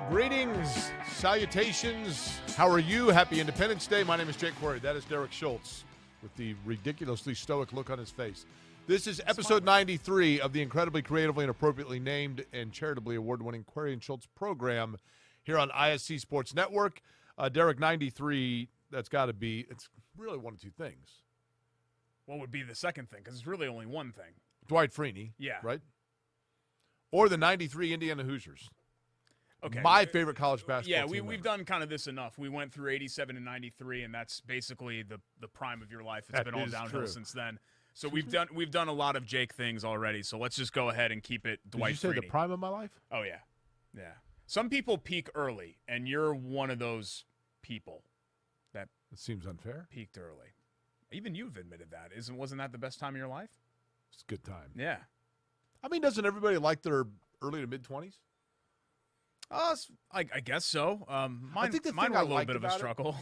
Greetings, salutations. How are you? Happy Independence Day. My name is Jake Quarry. That is Derek Schultz with the ridiculously stoic look on his face. This is episode 93 of the incredibly creatively and appropriately named and charitably award-winning Quarry and Schultz program here on ISC Sports Network. Derek, 93, that's got to be, it's really one of two things. What would be the second thing? Because it's really only one thing. Dwight Freeney. Yeah. Right? Or the 93 Indiana Hoosiers. Okay. My favorite college basketball Yeah, team we've done kind of this enough. We went through 87 and 93, and that's basically the prime of your life. It's That been all is downhill true. since then. So we've done a lot of Jake things already. So let's just go ahead and keep it Dwight Did you say Freeney. the prime of my life? Oh yeah, yeah. Some people peak early, and you're one of those people that It seems unfair. peaked early. Even you've admitted that. Wasn't that the best time of your life? It's a good time. Yeah. I mean, doesn't everybody like their early to mid-20s? I guess so. I think the mine thing were I a little liked bit of a about it- struggle.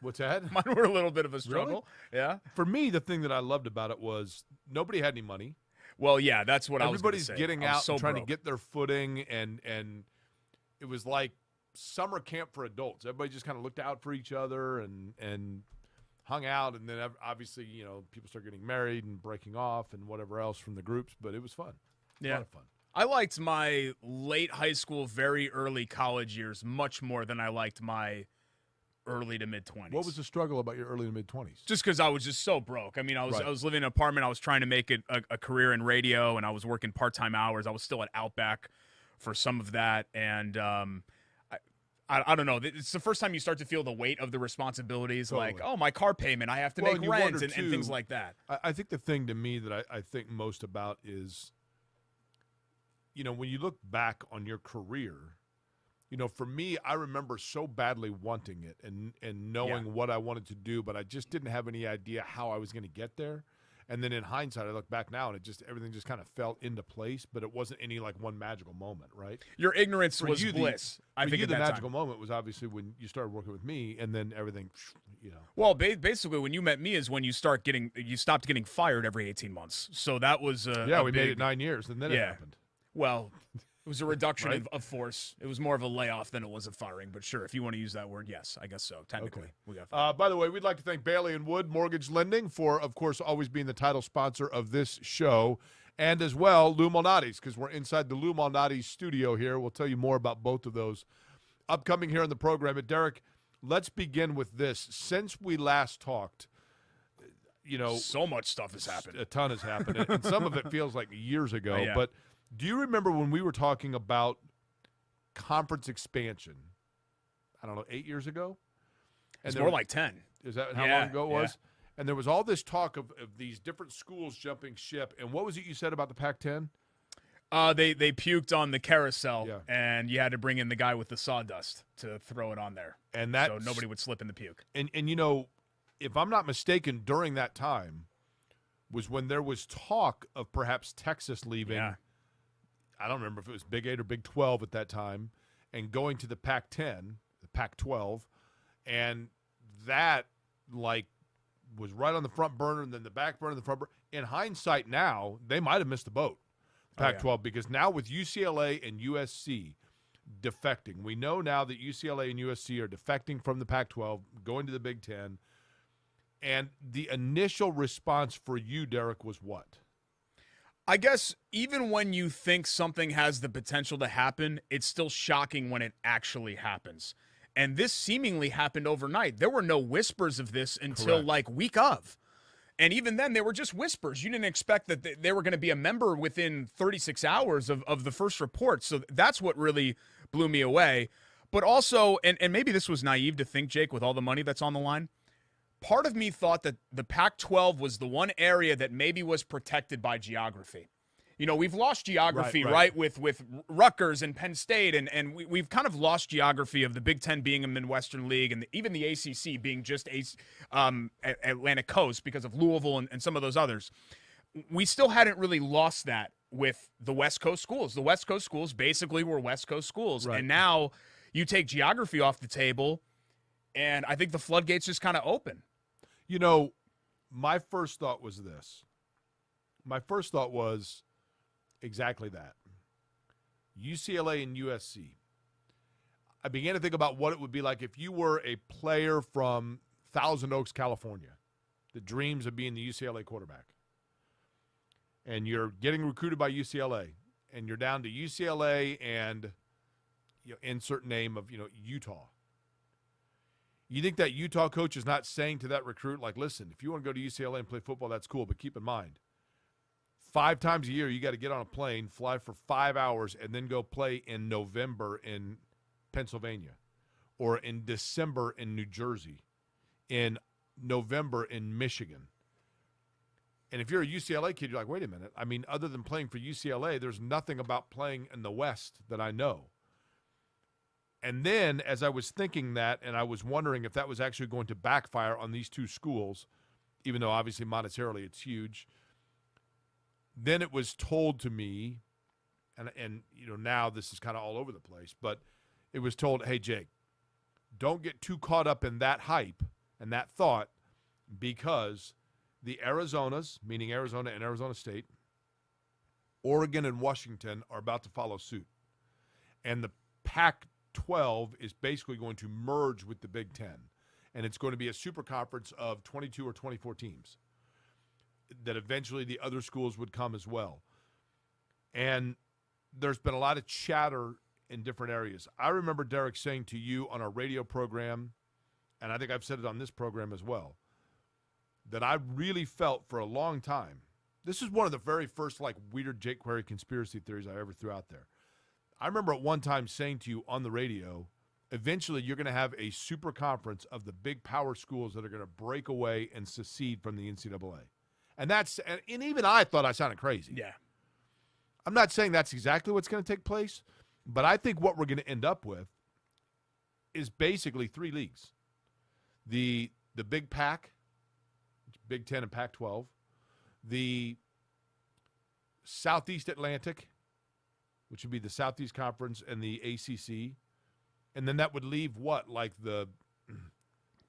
What's that? Mine were a little bit of a struggle. Yeah. For me, the thing that I loved about it was nobody had any money. Well, yeah, that's what Everybody's I was getting I was out so and trying broke. to get their footing, and it was like summer camp for adults. Everybody just kind of looked out for each other and hung out, and then obviously, people start getting married and breaking off and whatever else from the groups, but it was fun. A lot of fun. I liked my late high school, very early college years much more than I liked my early to mid-20s. What was the struggle about your early to mid-20s? Just because I was just so broke. I mean, I was living in an apartment. I was trying to make it a career in radio, and I was working part-time hours. I was still at Outback for some of that, and I don't know. It's the first time you start to feel the weight of the responsibilities, Totally. like, oh, my car payment, I have to make and you rent wonder, and things like that. I think the thing to me that I think most about is, when you look back on your career, for me, I remember so badly wanting it and knowing what I wanted to do, but I just didn't have any idea how I was going to get there. And then in hindsight, I look back now and everything just kind of fell into place, but it wasn't any like one magical moment, right? Your ignorance For was you, bliss. I think the at that magical time. moment was obviously when you started working with me, and then everything, Well, basically, when you met me is when you stopped getting fired every 18 months. So that was we made it 9 years, and then it happened. Well, it was a reduction Right? of force. It was more of a layoff than it was a firing. But sure, if you want to use that word, yes, I guess so. Technically, Okay. we got fired. By the way, we'd like to thank Bailey & Wood Mortgage Lending for, of course, always being the title sponsor of this show, and as well, Lou Malnati's, because we're inside the Lou Malnati's studio here. We'll tell you more about both of those upcoming here on the program. But Derek, let's begin with this. Since we last talked, so much stuff has happened. a ton has happened, and some of it feels like years ago. Yeah. But do you remember when we were talking about conference expansion? I don't know, 8 years ago? It's more like 10. Is that how Yeah, long ago it was? And there was all this talk of these different schools jumping ship. And what was it you said about the Pac-10? They puked on the carousel, Yeah. and you had to bring in the guy with the sawdust to throw it on there, And that so nobody would slip in the puke. And if I'm not mistaken, during that time was when there was talk of perhaps Texas leaving. Yeah. I don't remember if it was Big 8 or Big 12 at that time, and going to the Pac-10, the Pac-12, and that was right on the front burner, and then the back burner, the front burner. In hindsight, now they might have missed the boat, Pac-12, because now with UCLA and USC defecting, we know now that UCLA and USC are defecting from the Pac-12, going to the Big Ten. And the initial response for you, Derek, was what? I guess even when you think something has the potential to happen, it's still shocking when it actually happens. And this seemingly happened overnight. There were no whispers of this until week of. And even then, they were just whispers. You didn't expect that they were going to be a member within 36 hours of the first report. So that's what really blew me away. But also, and maybe this was naive to think, Jake, with all the money that's on the line, part of me thought that the Pac-12 was the one area that maybe was protected by geography. We've lost geography, right, with Rutgers and Penn State, and we've kind of lost geography of the Big Ten being a Midwestern league, and even the ACC being just Atlantic Coast because of Louisville and some of those others. We still hadn't really lost that with the West Coast schools. The West Coast schools basically were West Coast schools, and now you take geography off the table, and I think the floodgates just kind of open. My first thought was this. My first thought was exactly that. UCLA and USC, I began to think about what it would be like if you were a player from Thousand Oaks, California, that dreams of being the UCLA quarterback. And you're getting recruited by UCLA, and you're down to UCLA and insert name of Utah. You think that Utah coach is not saying to that recruit, like, listen, if you want to go to UCLA and play football, that's cool, but keep in mind, 5 times a year you got to get on a plane, fly for 5 hours, and then go play in November in Pennsylvania, or in December in New Jersey, in November in Michigan. And if you're a UCLA kid, you're like, wait a minute. I mean, other than playing for UCLA, there's nothing about playing in the West that I know. And then as I was thinking that, and I was wondering if that was actually going to backfire on these two schools, even though obviously monetarily it's huge, then it was told to me, and now this is kind of all over the place, but it was told, hey, Jake, don't get too caught up in that hype and that thought, because the Arizonas, meaning Arizona and Arizona State, Oregon and Washington are about to follow suit. And the Pac-12 is basically going to merge with the Big Ten. And it's going to be a super conference of 22 or 24 teams that eventually the other schools would come as well. And there's been a lot of chatter in different areas. I remember Derek saying to you on our radio program, and I think I've said it on this program as well, that I really felt for a long time, this is one of the very first weird Jake Query conspiracy theories I ever threw out there. I remember at one time saying to you on the radio, eventually you're going to have a super conference of the big power schools that are going to break away and secede from the NCAA. And even I thought I sounded crazy. Yeah. I'm not saying that's exactly what's going to take place, but I think what we're going to end up with is basically 3 leagues. The Big Pac, Big Ten and Pac-12, the Southeast Atlantic, which would be the Southeast Conference, and the ACC, and then that would leave what, like the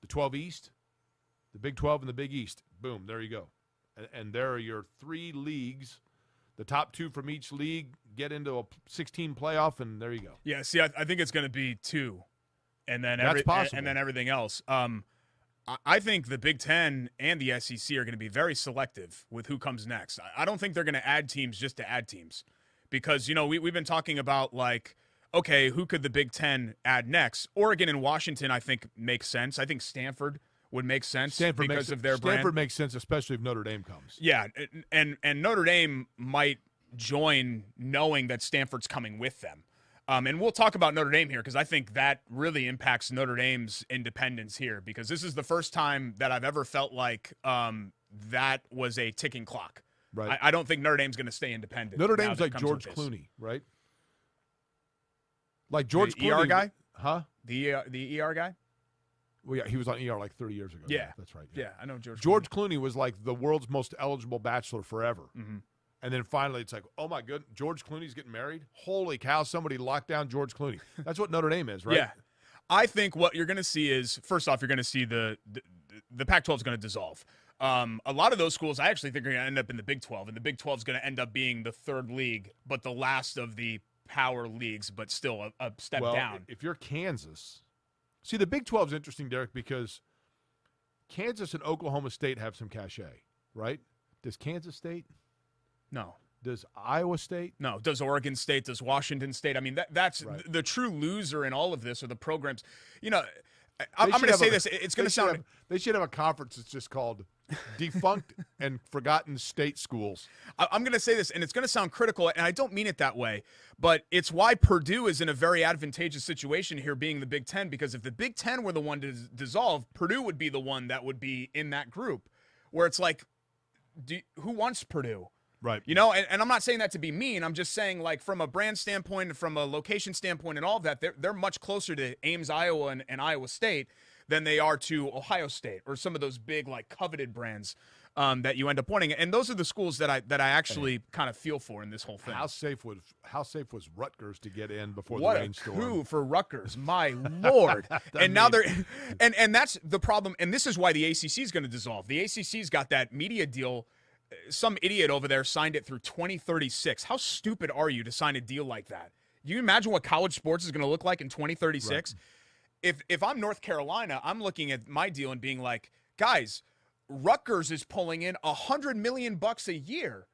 12 East, the Big 12 and the Big East. Boom, there you go. And there are your 3 leagues. The top 2 from each league get into a 16 playoff, and there you go. Yeah, see, I think it's going to be 2, and then everything else. I think the Big Ten and the SEC are going to be very selective with who comes next. I don't think they're going to add teams just to add teams, because we've been talking about okay, who could the Big Ten add next? Oregon and Washington, I think, makes sense. I think Stanford would make sense because of their brand. Stanford makes sense, especially if Notre Dame comes. Yeah, and Notre Dame might join knowing that Stanford's coming with them. And we'll talk about Notre Dame here, because I think that really impacts Notre Dame's independence here, because this is the first time that I've ever felt like that was a ticking clock. Right. I don't think Notre Dame's going to stay independent. Notre Dame's like George Clooney, right? Like George Clooney. ER guy? Huh? The ER guy? Well, yeah, he was on ER like 30 years ago. Yeah. That's right. Yeah, I know George Clooney was like the world's most eligible bachelor forever. Mm-hmm. And then finally it's like, oh, my goodness, George Clooney's getting married? Holy cow, somebody locked down George Clooney. That's what Notre Dame is, right? Yeah. I think what you're going to see is, first off, you're going to see the Pac-12 is going to dissolve. A lot of those schools I actually think are going to end up in the Big 12, and the Big 12 is going to end up being the 3rd league, but the last of the power leagues, but still a step down. If you're Kansas, see, the Big 12 is interesting, Derek, because Kansas and Oklahoma State have some cachet, right? Does Kansas State? No. Does Iowa State? No. Does Oregon State? Does Washington State? I mean, that's right. The true loser in all of this are the programs. I'm going to say this. It's going to sound. They should have a conference that's just called Defunct and Forgotten State Schools. I'm going to say this, and it's going to sound critical, and I don't mean it that way, but it's why Purdue is in a very advantageous situation here, being the Big Ten, because if the Big Ten were the one to dissolve, Purdue would be the one that would be in that group, where it's like, who wants Purdue? Right. And I'm not saying that to be mean. I'm just saying, from a brand standpoint, from a location standpoint, and all of that, they're much closer to Ames, Iowa, and Iowa State than they are to Ohio State or some of those big, coveted brands that you end up wanting. And those are the schools that I actually kind of feel for in this whole thing. How safe was Rutgers to get in before what the rainstorm? What a coup for Rutgers, my Lord! And now they're and that's the problem. And this is why the ACC is going to dissolve. The ACC's got that media deal. Some idiot over there signed it through 2036. How stupid are you to sign a deal like that? you imagine what college sports is going to look like in 2036? Right. If I'm North Carolina, I'm looking at my deal and being like, guys, Rutgers is pulling in $100 million a year.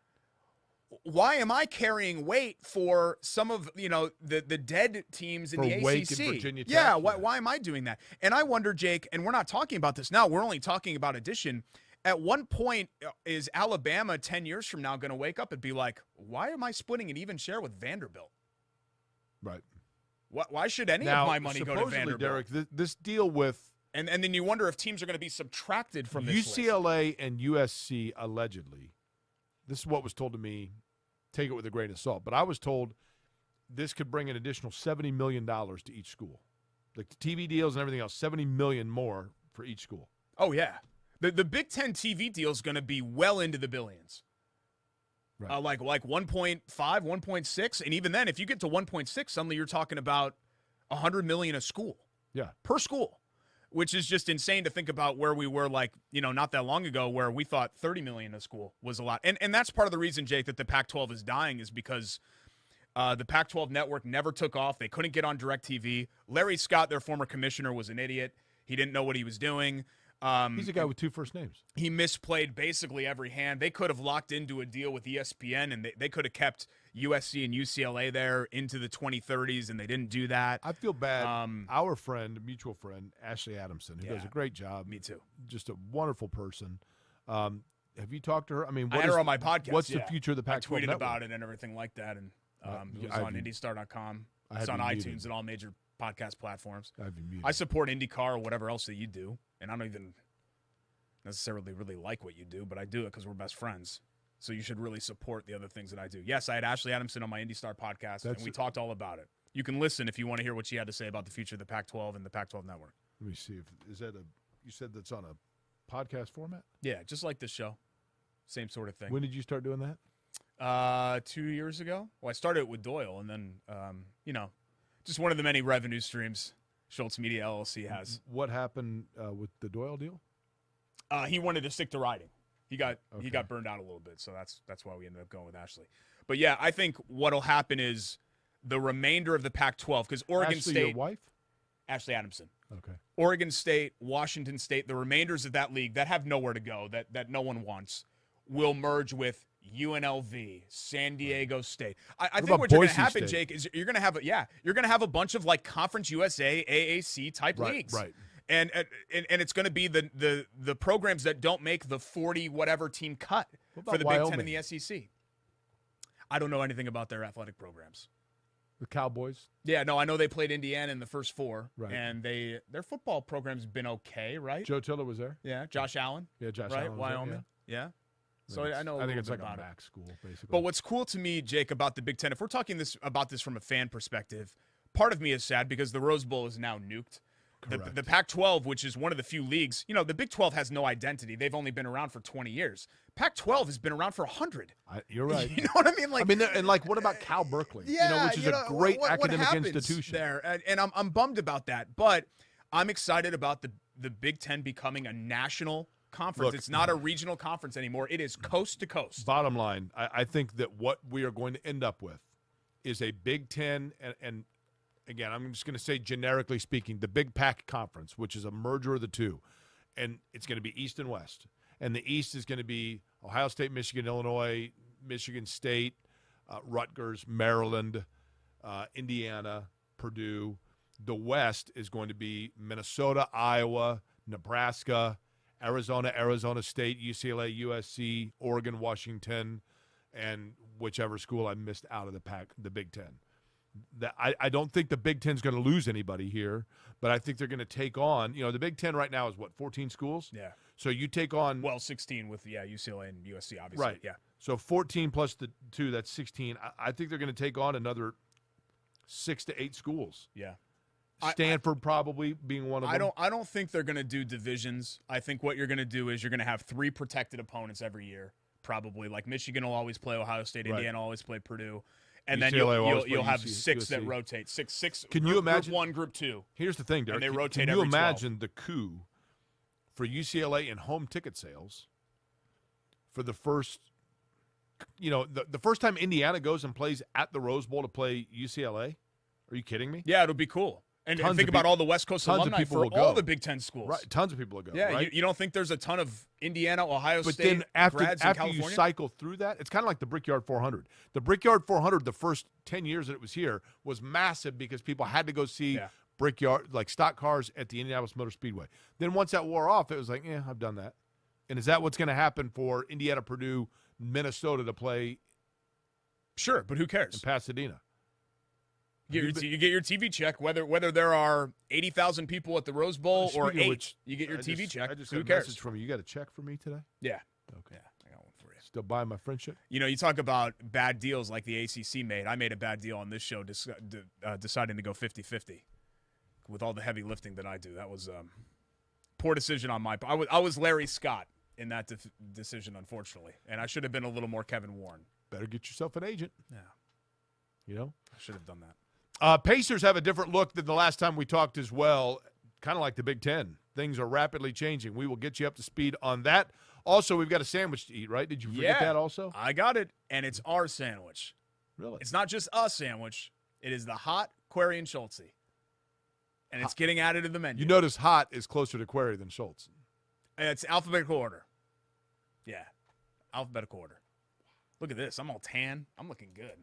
Why am I carrying weight for some of the dead teams in For the Wake ACC? and Virginia Tech, yeah, yeah. why am I doing that? And I wonder, Jake, and we're not talking about this now. We're only talking about addition. At one point, is Alabama 10 years from now going to wake up and be like, why am I splitting an even share with Vanderbilt? Right. Why should any Now, of my money go to supposedly, Vanderbilt? Derek, this deal with And then you wonder if teams are going to be subtracted from this list. UCLA and USC allegedly, this is what was told to me, take it with a grain of salt, but I was told this could bring an additional $70 million to each school. The TV deals and everything else, $70 million more for each school. Oh, yeah. The Big Ten TV deal is going to be well into the billions. Right. Like 1.5, 1.6. And even then, if you get to 1.6, suddenly you're talking about $100 million a school. Yeah. Per school. Which is just insane to think about where we were not that long ago where we thought $30 million a school was a lot. And that's part of the reason, Jake, that the Pac-12 is dying is because the Pac-12 network never took off. They couldn't get on DirecTV. Larry Scott, their former commissioner, was an idiot. He didn't know what he was doing. He's a guy with two first names. He misplayed basically every hand. They could have locked into a deal with ESPN, and they could have kept USC and UCLA there into the 2030s, and they didn't do that. I feel bad. Our friend, mutual friend, Ashley Adamson, who does a great job. Me too. Just a wonderful person. Have you talked to her? I mean, I had her on my podcast. What's the future of the Pac-12 I tweeted network? about it and everything like that, and it was on IndyStar.com. It's on iTunes and all major podcast platforms. I support IndyCar or whatever else that you do, and I don't even necessarily really like what you do, but I do it because we're best friends. So you should really support the other things that I do. Yes, I had Ashley Adamson on my IndyStar podcast, and we talked all about it. You can listen if you want to hear what she had to say about the future of the Pac-12 and the Pac-12 network. Let me see. You said that's on a podcast format? Yeah, just like this show. Same sort of thing. When did you start doing that? 2 years ago. Well, I started it with Doyle, and then, just one of the many revenue streams Schultz Media LLC has. What happened with the Doyle deal? He wanted to stick to writing. He got burned out a little bit, so that's why we ended up going with Ashley. But yeah, I think what'll happen is the remainder of the Pac-12, because Oregon Ashley, State, your wife? Ashley Adamson, okay, Oregon State, Washington State, the remainders of that league that have nowhere to go, that no one wants, will merge with UNLV, San Diego State. I think what's going to happen, Jake, is you're going to have a bunch of like Conference USA, AAC type leagues, right. And it's going to be the programs that don't make the 40 whatever team cut for the Big Ten and the SEC. I don't know anything about their athletic programs. The Cowboys? Yeah, no, I know they played Indiana in the first four, right. And their football program's been okay, right? Joe Tiller was there. Yeah, Josh Allen. Yeah, Josh right? Allen. Wyoming. There, yeah. So I know. I think it's like a MAC school, basically. But what's cool to me, Jake, about the Big Ten, if we're talking about this from a fan perspective, part of me is sad because the Rose Bowl is now nuked. The Pac-12, which is one of the few leagues, the Big 12 has no identity. They've only been around for 20 years. Pac-12 has been around for 100. You're right. You know what I mean? And what about Cal Berkeley? Yeah, which is a great academic institution there. And I'm bummed about that. But I'm excited about the Big Ten becoming a national conference. Look, it's not a regional conference anymore. It is coast to coast. Bottom line, I think that what we are going to end up with is a Big Ten and again, I'm just going to say generically speaking, the Big Pac Conference, which is a merger of the two. And it's going to be East and West. And the East is going to be Ohio State, Michigan, Illinois, Michigan State, Rutgers, Maryland, Indiana, Purdue. The West is going to be Minnesota, Iowa, Nebraska, Arizona State, UCLA, USC, Oregon, Washington, and whichever school I missed out of the Big Ten. I don't think the Big Ten's going to lose anybody here, but I think they're going to take on, the Big Ten right now is 14 schools? Yeah. So you take on 16 with UCLA and USC obviously. Right. Yeah. So 14 plus the 2, that's 16. I think they're going to take on another 6 to 8 schools. Yeah. Stanford probably being one of them. I don't think they're going to do divisions. I think what you're going to do is you're going to have 3 protected opponents every year, probably. Like Michigan will always play Ohio State, Indiana will always play Purdue. And then you'll have 6 that rotate. Six. Can you imagine Group 1, Group 2? Here's the thing, Derek. And they rotate Can you every 12. imagine the coup for UCLA in home ticket sales for the first, the first time Indiana goes and plays at the Rose Bowl to play UCLA? Are you kidding me? Yeah, it'll be cool. And Tons think of about peop- all the West Coast tons of alumni people for will all go. the Big Ten schools. Right. Tons of people will go. Yeah, right? you don't think there's a ton of Indiana, Ohio But State then after grads in you California? cycle through that, it's kind of like the Brickyard 400. The Brickyard 400, the first 10 years that it was here, was massive because people had to go see Brickyard, like stock cars at the Indianapolis Motor Speedway. Then once that wore off, it was like, I've done that. And is that what's going to happen for Indiana, Purdue, Minnesota to play? Sure, but who In cares? Pasadena. You get your TV check, whether there are 80,000 people at the Rose Bowl or Speaking of 8, which, you get your TV check. I just Who got a cares? message from you. You got a check for me today? Yeah. Okay. Yeah, I got one for you. Still buying my friendship? You talk about bad deals like the ACC made. I made a bad deal on this show deciding to go 50-50 with all the heavy lifting that I do. That was poor decision on my part. I was Larry Scott in that decision, unfortunately, and I should have been a little more Kevin Warren. Better get yourself an agent. Yeah. I should have done that. Pacers have a different look than the last time we talked as well, kind of like the Big Ten. Things are rapidly changing. We will get you up to speed on that. Also, we've got a sandwich to eat, right? Did you forget that also? I got it, and it's our sandwich. Really? It's not just a sandwich. It is the hot Query and Schultz. And it's getting added to the menu. You notice hot is closer to Query than Schultz. And it's alphabetical order. Yeah, alphabetical order. Look at this. I'm all tan. I'm looking good.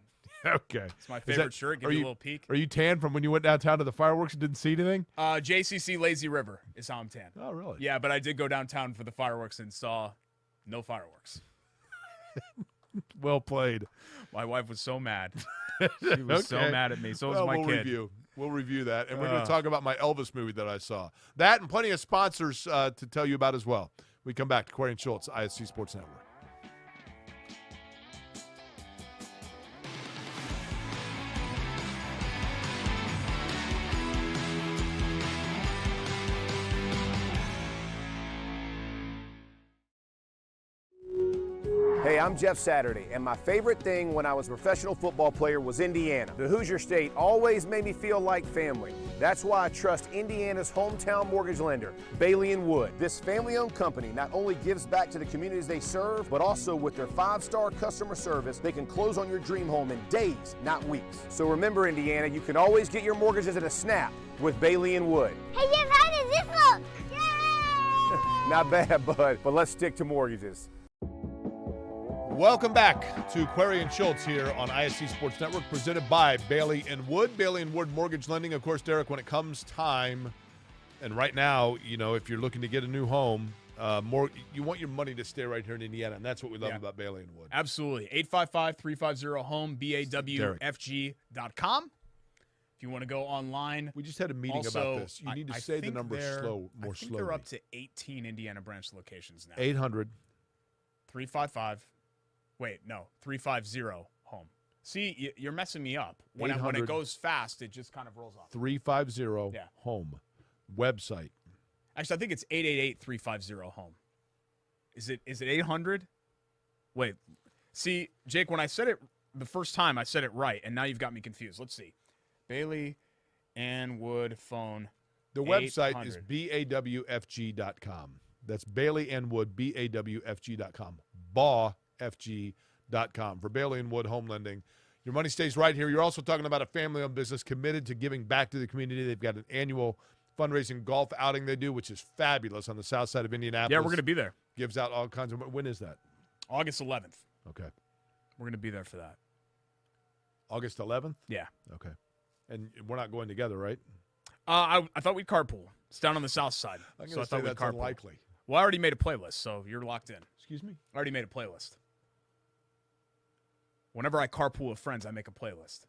Okay. It's my favorite shirt. Give you a little peek. Are you tan from when you went downtown to the fireworks and didn't see anything? JCC Lazy River is how I'm tan. Oh, really? Yeah, but I did go downtown for the fireworks and saw no fireworks. Well played. My wife was so mad. She was so mad at me. So was my kid. We'll review that, and we're going to talk about my Elvis movie that I saw. That and plenty of sponsors to tell you about as well. We come back to Query and Schultz, ISC Sports Network. Hey, I'm Jeff Saturday, and my favorite thing when I was a professional football player was Indiana. The Hoosier State always made me feel like family. That's why I trust Indiana's hometown mortgage lender, Bailey & Wood. This family-owned company not only gives back to the communities they serve, but also with their 5-star customer service, they can close on your dream home in days, not weeks. So remember, Indiana, you can always get your mortgages at a snap with Bailey & Wood. Hey, Jeff, how does this look? Yay! Not bad, bud, but let's stick to mortgages. Welcome back to Query and Schultz here on ISC Sports Network, presented by Bailey & Wood. Bailey & Wood Mortgage Lending. Of course, Derek, when it comes time, and right now, if you're looking to get a new home, you want your money to stay right here in Indiana, and that's what we love about Bailey & Wood. Absolutely. 855-350-HOME, BAWFG.com. If you want to go online. We just had a meeting also, about this. You need to say the number more slowly. They're up to 18 Indiana branch locations now. 800-350 home. See, you're messing me up. When it goes fast, it just kind of rolls off. 350 home. Website. Actually, I think it's 888-350-HOME. Is it 800? Wait. See, Jake, when I said it the first time, I said it right, and now you've got me confused. Let's see. Bailey and Wood phone. The website is BAWFG.com. That's Bailey and Wood, BAWFG.com. BAWFG.com for Bailey and Wood Home Lending. Your money stays right here. You're also talking about a family-owned business committed to giving back to the community. They've got an annual fundraising golf outing they do, which is fabulous on the south side of Indianapolis. Yeah, we're going to be there. Gives out all kinds of – when is that? August 11th. Okay. We're going to be there for that. August 11th? Yeah. Okay. And we're not going together, right? I thought we'd carpool. It's down on the south side. I'm going to say that's unlikely. Well, I already made a playlist, so you're locked in. Excuse me? I already made a playlist. Whenever I carpool with friends, I make a playlist.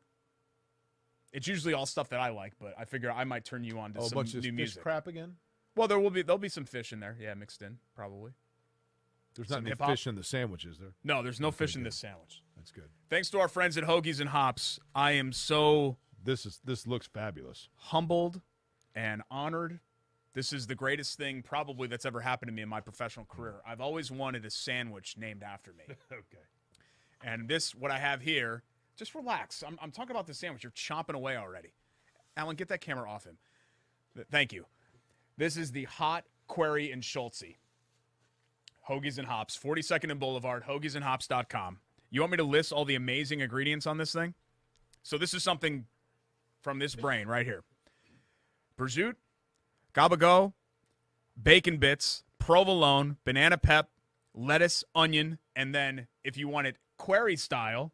It's usually all stuff that I like, but I figure I might turn you on to some bunch of new fish music. Crap again? Well, there'll be some fish in there. Yeah, mixed in, probably. There's not any fish in the sandwiches there. No, there's no fish in this sandwich. That's good. Thanks to our friends at Hoagies and Hops. I am so This looks fabulous. humbled and honored. This is the greatest thing probably that's ever happened to me in my professional career. I've always wanted a sandwich named after me. Okay. And this, what I have here, just relax. I'm talking about the sandwich. You're chomping away already. Alan, get that camera off him. Thank you. This is the Hot Query and Schultz. Hoagies and Hops, 42nd and Boulevard, hoagiesandhops.com. You want me to list all the amazing ingredients on this thing? So this is something from this brain right here. Prosciutto, gabagool, bacon bits, provolone, banana pep, lettuce, onion, and then if you want it query style,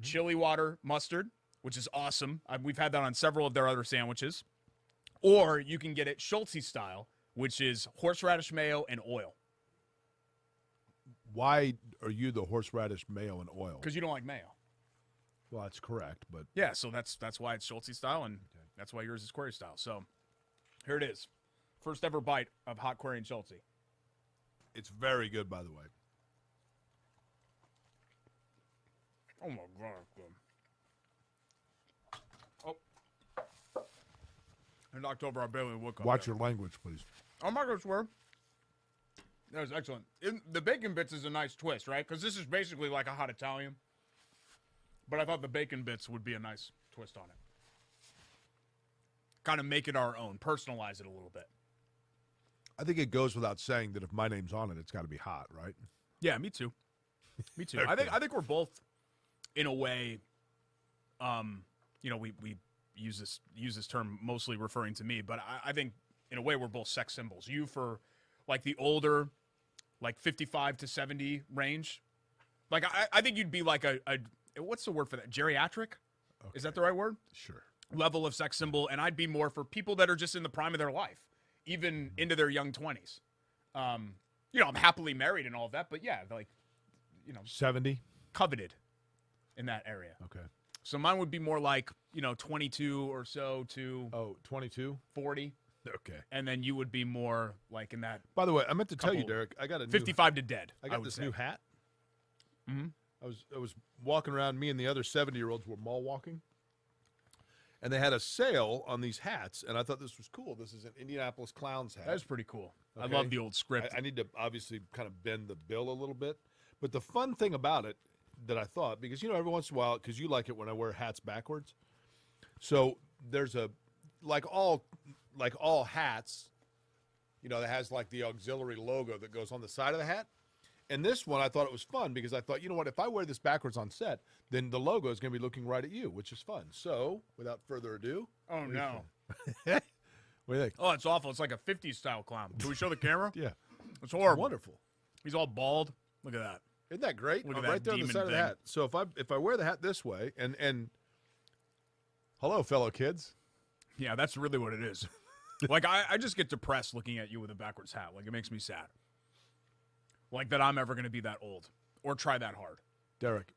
chili water mustard, which is awesome. We've had that on several of their other sandwiches. Or you can get it Schultz style, which is horseradish mayo and oil. Why are you the horseradish mayo and oil? Because you don't like mayo. Well, that's correct, but Yeah, so that's why it's Schultz style, and that's why yours is query style. So here it is. First ever bite of hot query and Schultz. it's very good, by the way. Oh, my God. Oh. I knocked over our Bailey Woodcock. Watch your language, please. I'm not going to swear. That was excellent. The bacon bits is a nice twist, right? Because this is basically like a hot Italian. But I thought the bacon bits would be a nice twist on it. Kind of make it our own. Personalize it a little bit. I think it goes without saying that if my name's on it, it's got to be hot, right? Yeah, me too. Me too. Okay. I think we're both, in a way, we use this term mostly referring to me, but I think in a way we're both sex symbols. You for like the older, like 55 to 70 range. Like I think you'd be like a what's the word for that? Geriatric? Okay. Is that the right word? Sure. Level of sex symbol, and I'd be more for people that are just in the prime of their life, even into their young 20s. I'm happily married and all of that, but yeah, like, 70? coveted in that area. Okay. So mine would be more like, 22 or so to 22? 40, Okay. and then you would be more like in that By the way, I meant to tell you, Couple- Derek, I got a 55 to dead. I got would this say. new hat. Mhm. I was walking around. Me and the other 70-year-olds were mall walking, and they had a sale on these hats, and I thought this was cool. This is an Indianapolis Clowns hat. That is pretty cool. I Okay. love the old script. I need to obviously kind of bend the bill a little bit, but the fun thing about it that I thought, because every once in a while, because you like it when I wear hats backwards, so there's a like all hats, that has like the auxiliary logo that goes on the side of the hat. And this one, I thought it was fun because I thought, you know what, if I wear this backwards on set, then the logo is going to be looking right at you, which is fun. So, without further ado, Oh, no. what do you think? Oh, it's awful. It's like a 50s style clown. Can we show the camera? Yeah, It's horrible. wonderful. He's all bald. Look at that. Isn't that great? Look at I'm that right there on the demon side of the thing. hat. So if I wear the hat this way, and hello, fellow kids. Yeah, that's really what it is. Like, I just get depressed looking at you with a backwards hat. Like, it makes me sad. Like that I'm ever going to be that old or try that hard. Derek,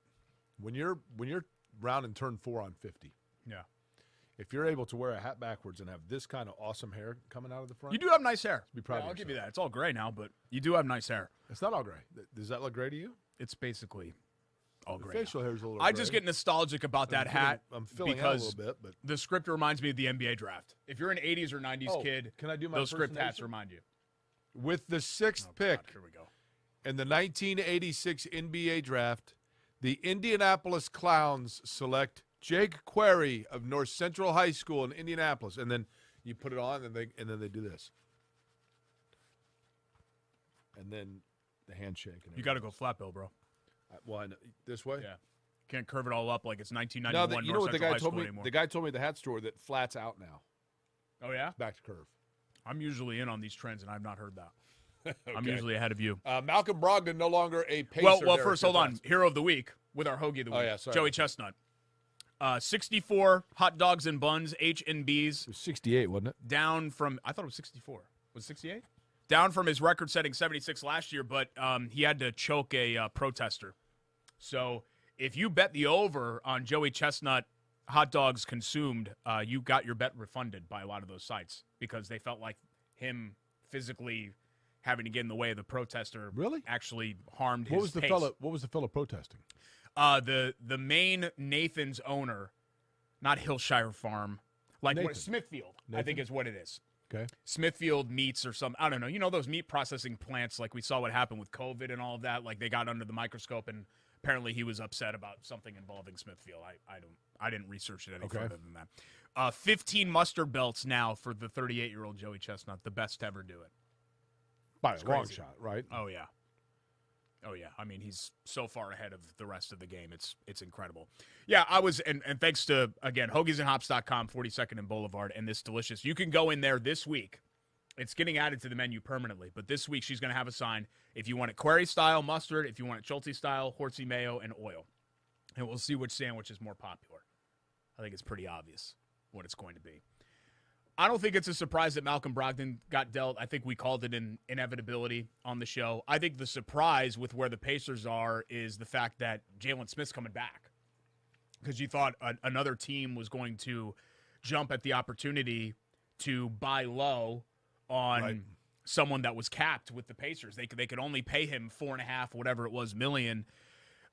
when you're round and turn 4 on 50, Yeah. if you're able to wear a hat backwards and have this kind of awesome hair coming out of the front, You do have nice hair. Be proud of I'll give you yourself. that. It's all gray now, but you do have nice hair. it's not all gray. Does that look gray to you? It's basically all The gray. now. facial hair is a little I gray. just get nostalgic about that hat I'm filling out a because little bit, but the script reminds me of the NBA draft. If you're an 80s or 90s Oh, kid, can I do my those script hats impersonation? remind you. with the 6th Oh, pick God, here we go. in the 1986 NBA draft, the Indianapolis Clowns select Jake Query of North Central High School in Indianapolis, and then you put it on, and then they do this, and then the handshake. And You got to go flat bill, bro. well, I know, this way. Yeah. Can't curve it all up like it's No, 1991 you know North what the Central guy High told School me? anymore. The guy told me at the hat store that flat's out now, Oh, yeah? back to curve. I'm usually in on these trends, and I've not heard that. I'm Okay. usually ahead of you. Malcolm Brogdon no longer a pacer. Well, Derek, first, hold on. that's- Hero of the week with our hoagie of the week. Oh, yeah, sorry Joey about that. Chestnut. 64 hot dogs and buns, H&B's, It was 68, wasn't it? down from, I thought it was 64. Was it 68? Down from his record-setting 76 last year, but he had to choke a protester. So if you bet the over on Joey Chestnut hot dogs consumed, you got your bet refunded by a lot of those sites because they felt like him physically having to get in the way of the protester Really? actually harmed What his was the pace. fellow protesting? The main Nathan's owner, not Hillshire Farm, like Nathan. Smithfield, I Nathan? think is what it is. Okay. Smithfield Meats or some, I don't know. You know those meat processing plants, like we saw what happened with COVID and all of that. Like they got under the microscope, and apparently he was upset about something involving Smithfield. I didn't research it any Okay. further than that. 15 mustard belts now for the 38-year-old Joey Chestnut, the best to ever do it. By a long crazy. shot, right? Oh yeah. Oh, yeah. I mean, he's so far ahead of the rest of the game. It's incredible. Yeah, I was, and thanks to, again, hoagiesandhops.com, 42nd and Boulevard, and this delicious. You can go in there this week. It's getting added to the menu permanently, but this week she's going to have a sign. If you want it query style, mustard. If you want it Schultz style, horsey mayo, and oil. And we'll see which sandwich is more popular. I think it's pretty obvious what it's going to be. I don't think it's a surprise that Malcolm Brogdon got dealt. I think we called it an inevitability on the show. I think the surprise with where the Pacers are is the fact that Jalen Smith's coming back, because you thought another team was going to jump at the opportunity to buy low on someone that was capped with the Pacers. They could only pay him $4.5, whatever it was, million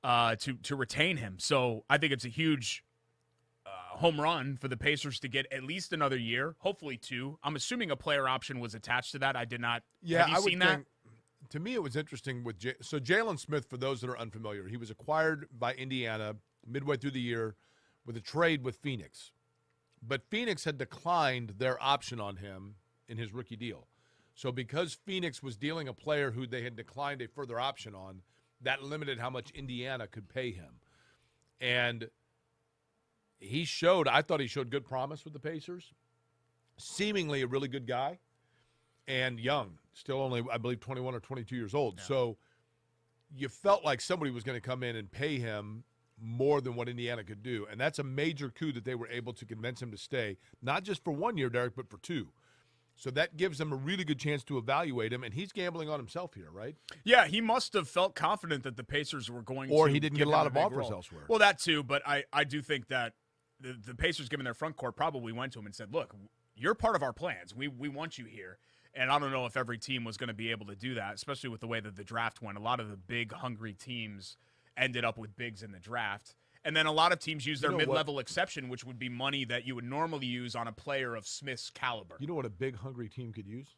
to retain him. So I think it's a huge home run for the Pacers to get at least another year, hopefully 2. I'm assuming a player option was attached to that. I did not. Yeah, have you seen that? To me, it was interesting with so Jalen Smith. For those that are unfamiliar, he was acquired by Indiana midway through the year with a trade with Phoenix, but Phoenix had declined their option on him in his rookie deal. So because Phoenix was dealing a player who they had declined a further option on, that limited how much Indiana could pay him, and I thought he showed good promise with the Pacers. Seemingly a really good guy and young, still only, I believe, 21 or 22 years old. Yeah. So you felt like somebody was going to come in and pay him more than what Indiana could do. And that's a major coup that they were able to convince him to stay, not just for 1 year, Derek, but for 2. So that gives them a really good chance to evaluate him, and he's gambling on himself here, right? Yeah, he must have felt confident that the Pacers were going to. Or he didn't get a lot of offers elsewhere. Well, that too, but I do think that the Pacers, given their front court, probably went to him and said, look, you're part of our plans. We want you here. And I don't know if every team was going to be able to do that, especially with the way that the draft went. A lot of the big, hungry teams ended up with bigs in the draft. And then a lot of teams use their mid-level exception, which would be money that you would normally use on a player of Smith's caliber. You know what a big, hungry team could use?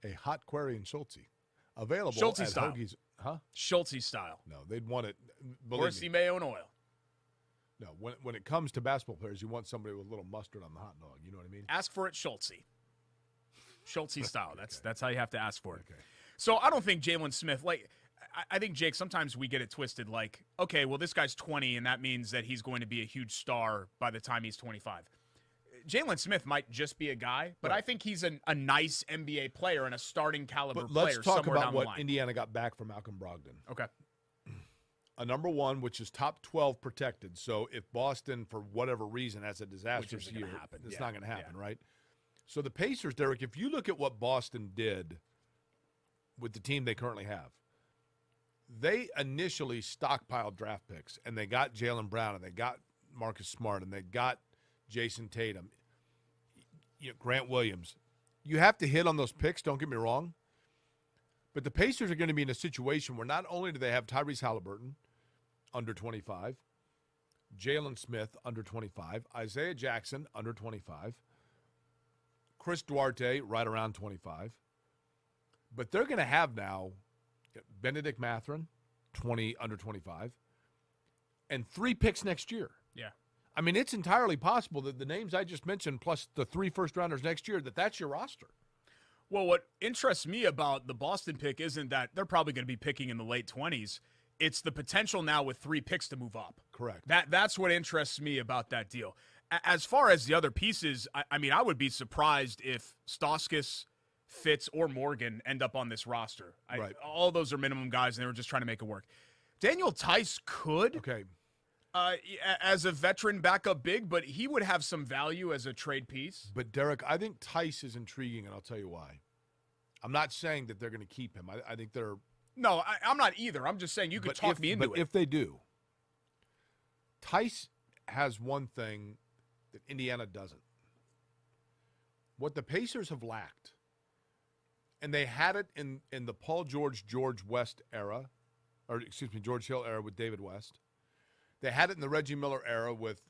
A hot query in Schultz. Available Schultz at style. Hoagie's. Huh? Schultz style. No, they'd want it. Horsey mayo and oil. No, when it comes to basketball players, you want somebody with a little mustard on the hot dog. You know what I mean? Ask for it Schultz style. That's how you have to ask for it. Okay. So I don't think Jalen Smith, I think, Jake, sometimes we get it twisted. Like, okay, well, this guy's 20, and that means that he's going to be a huge star by the time he's 25. Jalen Smith might just be a guy, but I think he's a nice NBA player and a starting caliber player. Let's talk somewhere about down the what line. Indiana got back from Malcolm Brogdon. Okay. A number 1, which is top 12 protected. So if Boston, for whatever reason, has a disastrous year, it's not going to happen, right? So the Pacers, Derek, if you look at what Boston did with the team they currently have, they initially stockpiled draft picks, and they got Jaylen Brown, and they got Marcus Smart, and they got Jason Tatum, Grant Williams. You have to hit on those picks, don't get me wrong. But the Pacers are going to be in a situation where not only do they have Tyrese Halliburton, under 25, Jalen Smith, under 25, Isaiah Jackson, under 25, Chris Duarte, right around 25. But they're going to have now Benedict Mathurin, under 25, and 3 picks next year. Yeah. I mean, it's entirely possible that the names I just mentioned, plus the 3 first-rounders next year, that's your roster. Well, what interests me about the Boston pick isn't that they're probably going to be picking in the late 20s. It's the potential now with 3 picks to move up. Correct. That's what interests me about that deal. As far as the other pieces, I mean, I would be surprised if Stauskas, Fitz, or Morgan end up on this roster. Right. All those are minimum guys, and they were just trying to make it work. Daniel Tice could. Okay. As a veteran backup big, but he would have some value as a trade piece. But, Derek, I think Tice is intriguing, and I'll tell you why. I'm not saying that they're going to keep him. I think they're – No, I'm not either. I'm just saying you could talk me into it. But if they do, Tice has one thing that Indiana doesn't. What the Pacers have lacked, and they had it in the Paul George West era, George Hill era with David West. They had it in the Reggie Miller era with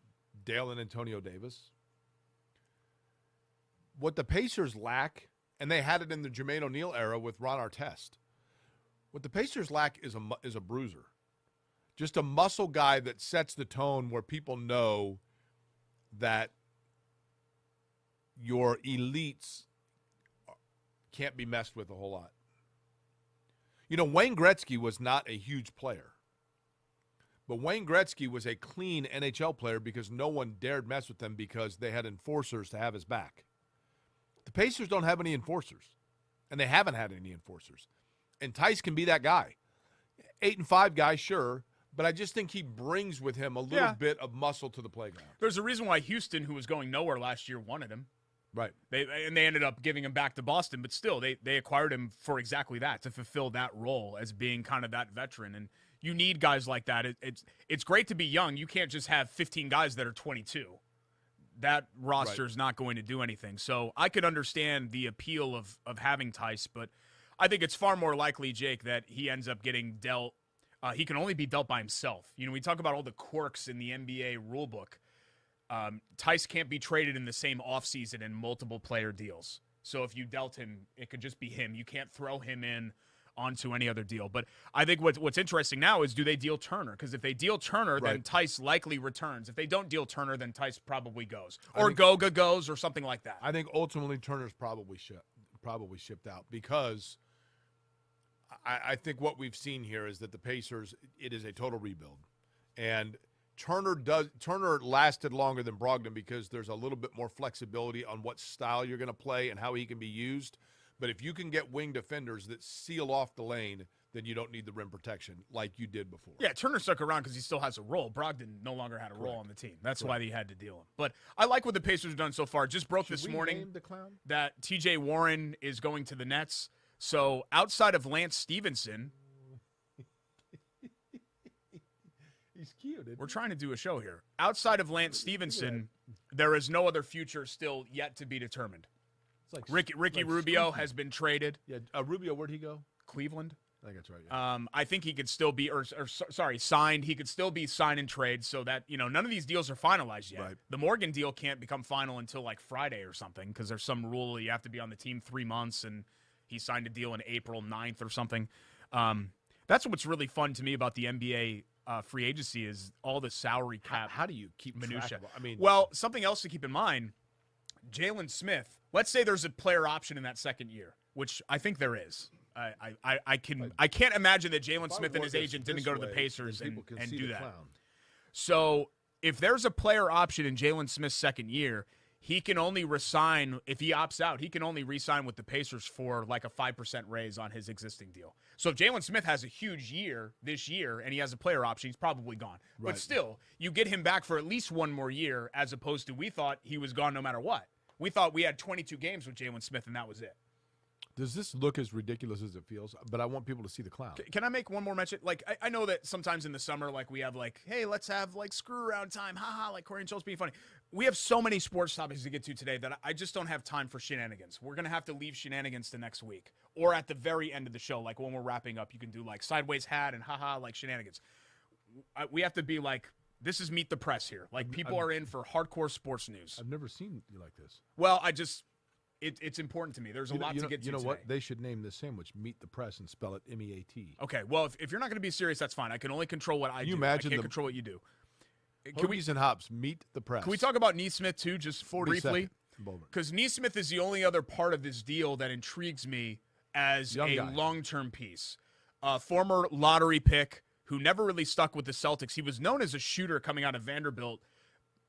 Dale and Antonio Davis. What the Pacers lack, and they had it in the Jermaine O'Neal era with Ron Artest. What the Pacers lack is a bruiser. Just a muscle guy that sets the tone where people know that your elites can't be messed with a whole lot. Wayne Gretzky was not a huge player. But Wayne Gretzky was a clean NHL player because no one dared mess with him because they had enforcers to have his back. The Pacers don't have any enforcers, and they haven't had any enforcers. And Tice can be that guy. 8-5 guy, sure, but I just think he brings with him a little bit of muscle to the playground. There's a reason why Houston, who was going nowhere last year, wanted him. Right. They ended up giving him back to Boston, but still, they acquired him for exactly that, to fulfill that role as being kind of that veteran. And you need guys like that. It's great to be young. You can't just have 15 guys that are 22. That roster is not going to do anything. So I could understand the appeal of having Tice, but I think it's far more likely, Jake, that he ends up getting dealt. He can only be dealt by himself. We talk about all the quirks in the NBA rulebook. Tice can't be traded in the same offseason in multiple player deals. So if you dealt him, it could just be him. You can't throw him in onto any other deal. But I think what's interesting now is, do they deal Turner? Because if they deal Turner, then Tice likely returns. If they don't deal Turner, then Tice probably goes. Or Goga goes or something like that. I think ultimately Turner's probably shipped out because I think what we've seen here is that the Pacers, it is a total rebuild. And Turner lasted longer than Brogdon because there's a little bit more flexibility on what style you're going to play and how he can be used. But if you can get wing defenders that seal off the lane, then you don't need the rim protection like you did before. Yeah, Turner stuck around because he still has a role. Brogdon no longer had a role on the team. That's why he had to deal him. But I like what the Pacers have done so far. Just broke this morning that TJ Warren is going to the Nets. So outside of Lance Stevenson, he's cute. We're trying to do a show here. Outside of Lance Stevenson, there is no other future still yet to be determined. It's like Ricky Rubio has been traded. Yeah, Rubio, where'd he go? Cleveland. I think that's right. Yeah. I think he could still be, signed. He could still be sign and trade, so that none of these deals are finalized yet. Right. The Morgan deal can't become final until like Friday or something because there's some rule you have to be on the team 3 months, and he signed a deal in April 9th or something. That's what's really fun to me about the NBA free agency is all the salary cap. How do you keep minutia? Track of, well, something else to keep in mind. Jalen Smith. Let's say there's a player option in that second year, which I think there is. I can't imagine that Jalen Smith and his agent didn't go to the Pacers and do that. Clown. So if there's a player option in Jalen Smith's second year, he can only resign, if he opts out, he can only re-sign with the Pacers for like a 5% raise on his existing deal. So if Jalen Smith has a huge year this year and he has a player option, he's probably gone. Right. But still, you get him back for at least one more year as opposed to we thought he was gone no matter what. We thought we had 22 games with Jalen Smith and that was it. Does this look as ridiculous as it feels? But I want people to see the clown. Can I make one more mention? Like, I know that sometimes in the summer, like, we have, like, hey, let's have, like, screw around time. Ha-ha, like Corey and Schultz being funny. We have so many sports topics to get to today that I just don't have time for shenanigans. We're going to have to leave shenanigans to next week. Or at the very end of the show, like, when we're wrapping up, you can do, like, sideways hat and ha-ha, like, shenanigans. We have to be, like, this is Meet the Press here. Like, people are in for hardcore sports news. I've never seen you like this. Well, It's important to me. There's a lot to get to. You know today. what? They should name this sandwich Meet the Press and spell it MEAT. Okay. Well, if you're not going to be serious, that's fine. I can only control what I do. I can't control what you do. Hoagies and Hops, Meet the Press. Can we talk about Neesmith too, just briefly? Because Neesmith is the only other part of this deal that intrigues me as a long-term piece. Former lottery pick who never really stuck with the Celtics. He was known as a shooter coming out of Vanderbilt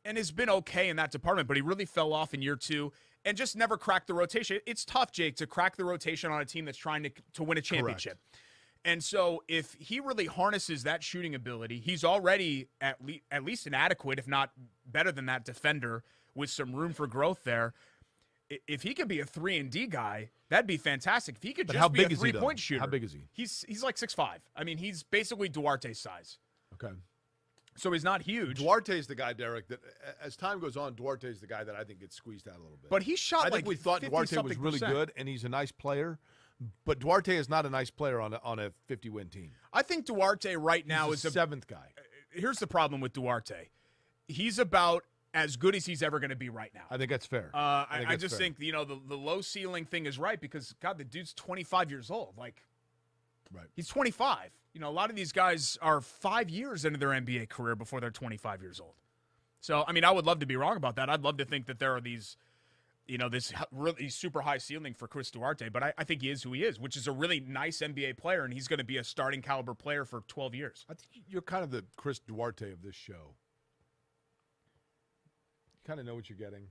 and has been okay in that department, but he really fell off in year 2. And just never cracked the rotation. It's tough, Jake, to crack the rotation on a team that's trying to win a championship. Correct. And so if he really harnesses that shooting ability, he's already at least an adequate, if not better than that, defender with some room for growth there. If he could be a 3-and-D guy, that'd be fantastic. If he could just be a 3-point shooter. How big is he? He's like 6'5". I mean, he's basically Duarte's size. Okay. So he's not huge. Duarte's the guy, Derek, that as time goes on, Duarte's the guy that I think gets squeezed out a little bit. But he shot I think we thought Duarte was really good, and he's a nice player. But Duarte is not a nice player on a 50-win team. I think Duarte right now is a seventh guy. Here's the problem with Duarte. He's about as good as he's ever going to be right now. I think that's fair. I just think, the low ceiling thing is right because, God, the dude's 25 years old. Like, right. He's 25. A lot of these guys are 5 years into their NBA career before they're 25 years old. So, I mean, I would love to be wrong about that. I'd love to think that there are these this really super high ceiling for Chris Duarte, but I think he is who he is, which is a really nice NBA player, and he's going to be a starting caliber player for 12 years. I think you're kind of the Chris Duarte of this show. You kind of know what you're getting.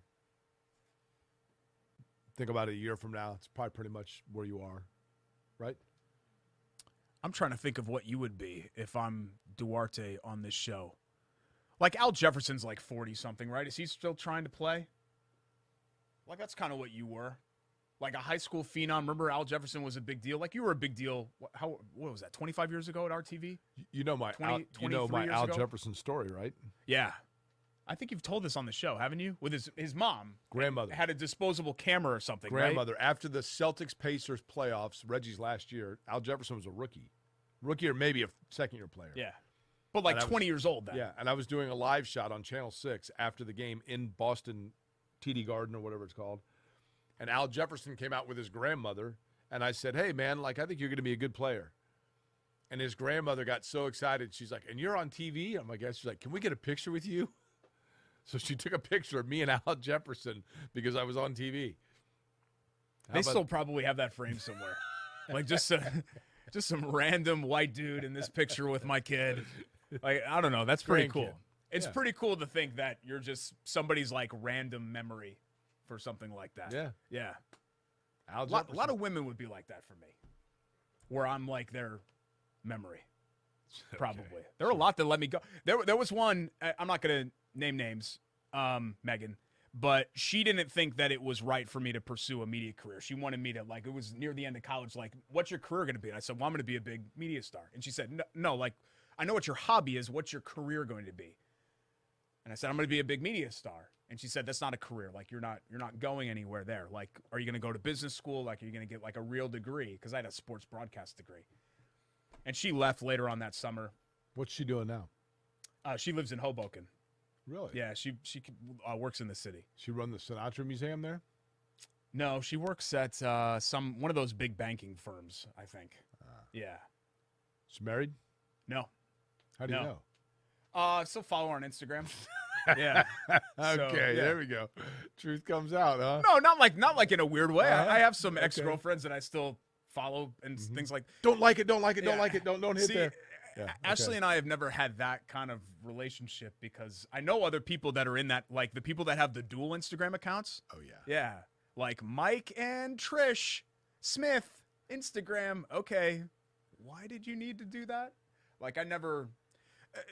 Think about it a year from now. It's probably pretty much where you are, right? I'm trying to think of what you would be if I'm Duarte on this show. Like Al Jefferson's like 40-something, right? Is he still trying to play? Like that's kind of what you were. Like a high school phenom. Remember Al Jefferson was a big deal? Like you were a big deal. What was that, 25 years ago at RTV? You know my Al Jefferson story, right? Yeah. I think you've told this on the show, haven't you? With his mom. Grandmother. Had a disposable camera or something, Grandmother. right? After the Celtics-Pacers playoffs, Reggie's last year, Al Jefferson was a rookie. Rookie or maybe a second-year player. Yeah. But like 20 years old then. Yeah, and I was doing a live shot on Channel 6 after the game in Boston TD Garden or whatever it's called. And Al Jefferson came out with his grandmother, and I said, hey, man, like I think you're going to be a good player. And his grandmother got so excited. She's like, and you're on TV? I'm like, yes. She's like, can we get a picture with you? So she took a picture of me and Al Jefferson because I was on TV. They still probably have that frame somewhere. Like just some random white dude in this picture with my kid. Like, I don't know. That's pretty cool. It's pretty cool to think that you're just somebody's like random memory for something like that. Yeah. Yeah. Al A lot of women would be like that for me, where I'm like their memory. Probably. Okay. There are a lot that let me go. There was one, I'm not going to name names, Megan, but she didn't think that it was right for me to pursue a media career. She wanted me to, like, it was near the end of college, like, what's your career going to be? And I said, well, I'm going to be a big media star. And she said, no, like, I know what your hobby is. What's your career going to be? And I said, I'm going to be a big media star. And she said, that's not a career. Like, you're not going anywhere there. Like, are you going to go to business school? Like, are you going to get, like, a real degree? Because I had a sports broadcast degree. And she left later on that summer. What's she doing now? She lives in Hoboken. Really? Yeah, she works in the city. She run the Sinatra Museum there? No, she works at one of those big banking firms, I think. Yeah. She's married? No. How do you know? Still follow her on Instagram. Yeah. Okay, there we go. Truth comes out, huh? No, not like in a weird way. I have some ex-girlfriends that I still follow and things like. Don't like it. Don't hit there. Yeah, Ashley and I have never had that kind of relationship because I know other people that are in that, like the people that have the dual Instagram accounts. Oh, yeah. Yeah. Like Mike and Trish Smith, Instagram. Okay. Why did you need to do that? Like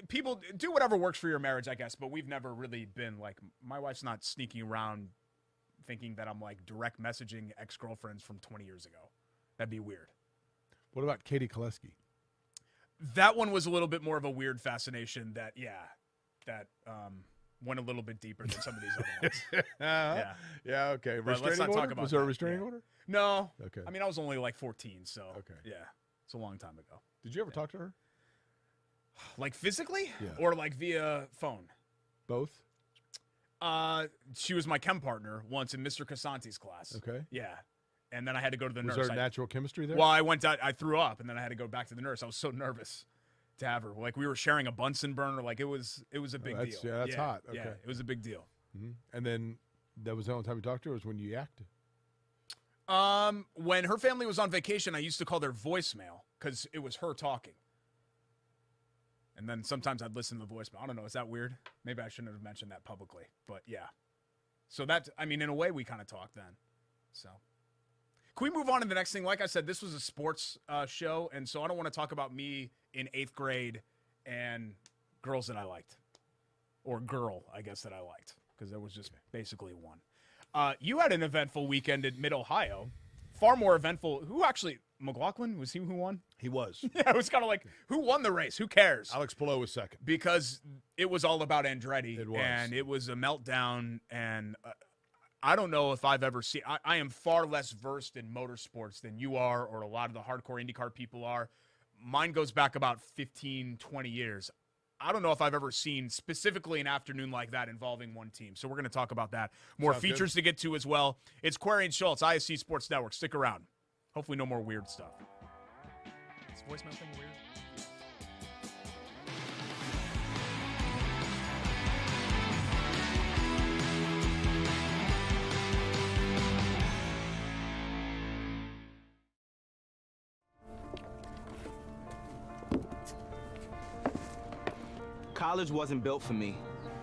people do whatever works for your marriage, I guess, but we've never really been like, my wife's not sneaking around thinking that I'm like direct messaging ex-girlfriends from 20 years ago. That'd be weird. What about Katie Koleski? That one was a little bit more of a weird fascination that went a little bit deeper than some of these other ones. Yeah, okay. Let's not talk about Was there a restraining order? No. Okay. I mean, I was only like 14, so okay. Yeah. It's a long time ago. Did you ever talk to her? Like physically? Yeah. Or like via phone? Both? She was my chem partner once in Mr. Casanti's class. Okay. Yeah. And then I had to go to the nurse. Was there natural chemistry there? Well, I threw up, and then I had to go back to the nurse. I was so nervous to have her. Like, we were sharing a Bunsen burner. Like, it was a big deal. Yeah, that's hot. Okay. Yeah, it was a big deal. Mm-hmm. And then that was the only time you talked to her was when you yacked? When her family was on vacation, I used to call their voicemail because it was her talking. And then sometimes I'd listen to the voicemail. I don't know. Is that weird? Maybe I shouldn't have mentioned that publicly. But, yeah. So in a way, we kind of talked then. So. Can we move on to the next thing? Like I said, this was a sports show, and so I don't want to talk about me in 8th grade and girls that I liked. Or girl, I guess, that I liked, because there was just basically one. You had an eventful weekend in Mid-Ohio. Far more eventful. Who actually, McLaughlin, was he who won? He was. Yeah, it was kind of like, who won the race? Who cares? Alex Palou was second. Because it was all about Andretti. It was. And it was a meltdown, and I don't know if I've ever seen. I am far less versed in motorsports than you are, or a lot of the hardcore IndyCar people are. Mine goes back about 15, 20 years. I don't know if I've ever seen specifically an afternoon like that involving one team. So we're going to talk about that. More Sounds features good. To get to as well. It's Query and Schultz, ISC Sports Network. Stick around. Hopefully no more weird stuff. Is voicemail thing weird? College wasn't built for me.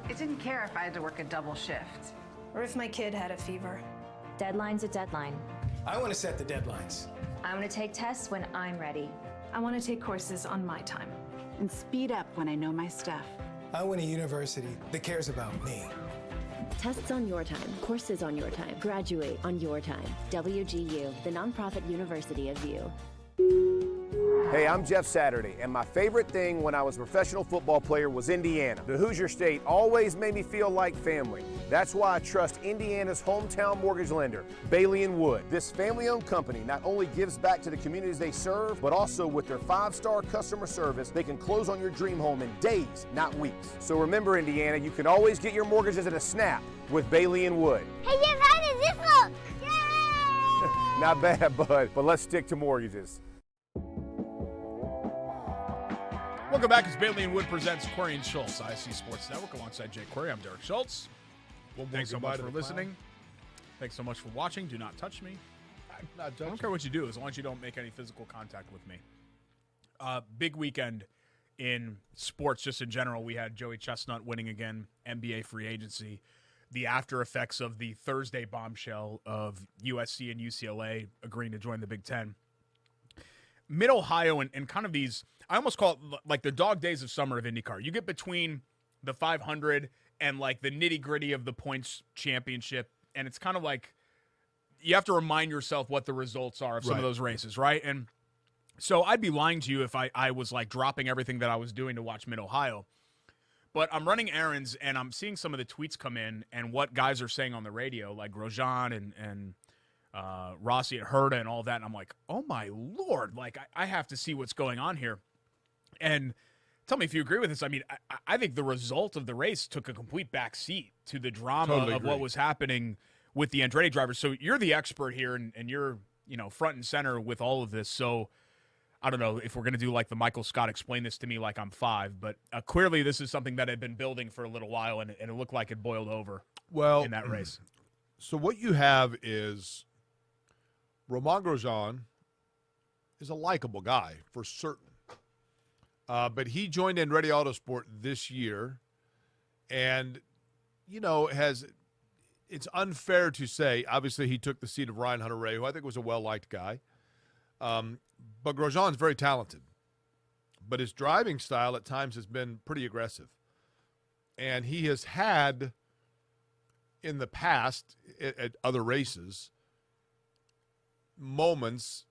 I didn't care if I had to work a double shift. Or if my kid had a fever. Deadline's a deadline. I want to set the deadlines. I want to take tests when I'm ready. I want to take courses on my time. And speed up when I know my stuff. I want a university that cares about me. Tests on your time, courses on your time, graduate on your time. WGU, the nonprofit university of you. Hey, I'm Jeff Saturday, and my favorite thing when I was a professional football player was Indiana. The Hoosier State always made me feel like family. That's why I trust Indiana's hometown mortgage lender, Bailey & Wood. This family-owned company not only gives back to the communities they serve, but also with their 5-star customer service, they can close on your dream home in days, not weeks. So remember, Indiana, you can always get your mortgages at a snap with Bailey & Wood. Hey, Jeff, how does this look? Yay! Not bad, bud, but let's stick to mortgages. Welcome back as Bailey & Wood presents Query and Schultz, IC Sports Network, alongside Jay Query. I'm Derek Schultz. Thanks so much for listening. Thanks so much for watching. Do not touch me. I don't care what you do, as long as you don't make any physical contact with me. Big weekend in sports, just in general. We had Joey Chestnut winning again, NBA free agency. The after effects of the Thursday bombshell of USC and UCLA agreeing to join the Big Ten. Mid-Ohio and kind of these, I almost call it like the dog days of summer of IndyCar. You get between the 500 and like the nitty-gritty of the points championship, and it's kind of like you have to remind yourself what the results are of some of those races, right? And so I'd be lying to you if I was like dropping everything that I was doing to watch Mid-Ohio. But I'm running errands, and I'm seeing some of the tweets come in and what guys are saying on the radio, like Grosjean and Rossi at Herta and all that, and I'm like, oh my Lord, like I have to see what's going on here. And tell me if you agree with this. I mean, I think the result of the race took a complete back seat to the drama of what was happening with the Andretti drivers. So you're the expert here, and you're, front and center with all of this. So I don't know if we're going to do like the Michael Scott explain this to me like I'm 5, but clearly this is something that had been building for a little while, and it looked like it boiled over in that race. So what you have is Romain Grosjean is a likable guy for certain. But he joined Andretti Autosport this year and, it's unfair to say, obviously he took the seat of Ryan Hunter-Reay, who I think was a well-liked guy. But Grosjean's very talented. But his driving style at times has been pretty aggressive. And he has had, in the past, at other races, moments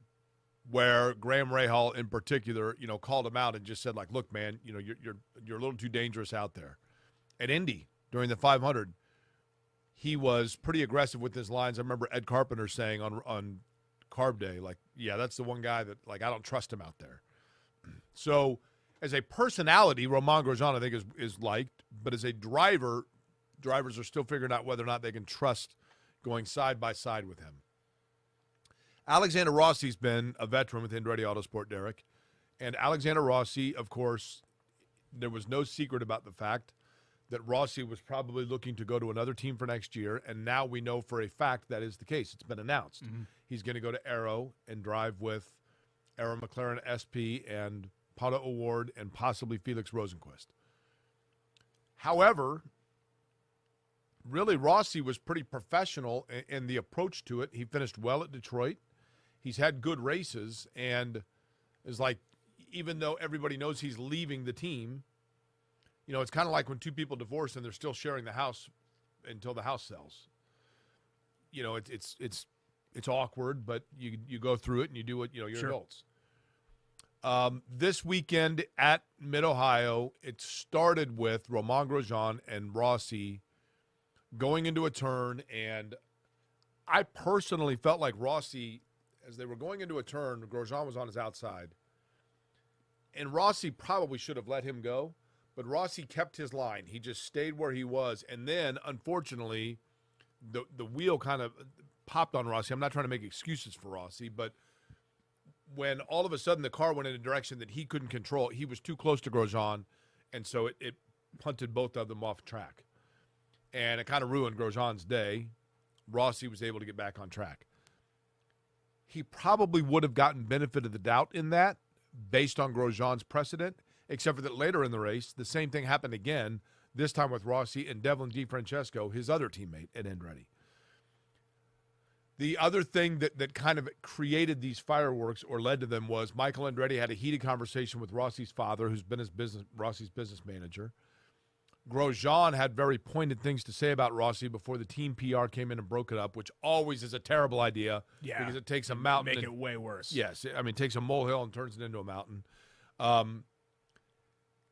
where Graham Rahal in particular, called him out and just said, like, look, man, you're a little too dangerous out there. At Indy, during the 500, he was pretty aggressive with his lines. I remember Ed Carpenter saying on Carb Day, like, yeah, that's the one guy that, like, I don't trust him out there. So as a personality, Romain Grosjean, I think, is liked. But as a driver, drivers are still figuring out whether or not they can trust going side by side with him. Alexander Rossi's been a veteran with Andretti Autosport, Derek. And Alexander Rossi, of course, there was no secret about the fact that Rossi was probably looking to go to another team for next year, and now we know for a fact that is the case. It's been announced. Mm-hmm. He's going to go to Arrow and drive with Arrow McLaren SP and Pato O'Ward and possibly Felix Rosenqvist. However, really Rossi was pretty professional in the approach to it. He finished well at Detroit. He's had good races, and is like, even though everybody knows he's leaving the team, it's kind of like when two people divorce and they're still sharing the house until the house sells. It's awkward, but you go through it and you do what you're adults. This weekend at Mid-Ohio, it started with Romain Grosjean and Rossi going into a turn, and I personally felt like Rossi, as they were going into a turn, Grosjean was on his outside. And Rossi probably should have let him go, but Rossi kept his line. He just stayed where he was. And then, unfortunately, the wheel kind of popped on Rossi. I'm not trying to make excuses for Rossi, but when all of a sudden the car went in a direction that he couldn't control, he was too close to Grosjean, and so it punted both of them off track. And it kind of ruined Grosjean's day. Rossi was able to get back on track. He probably would have gotten benefit of the doubt in that based on Grosjean's precedent except for that later in the race, the same thing happened again, this time with Rossi and Devlin DiFrancesco, his other teammate at Andretti. The other thing that kind of created these fireworks or led to them was Michael Andretti had a heated conversation with Rossi's father, who's been Rossi's business manager. Grosjean had very pointed things to say about Rossi before the team PR came in and broke it up, which always is a terrible idea because it takes a mountain. Make it way worse. Yes. I mean, it takes a molehill and turns it into a mountain. And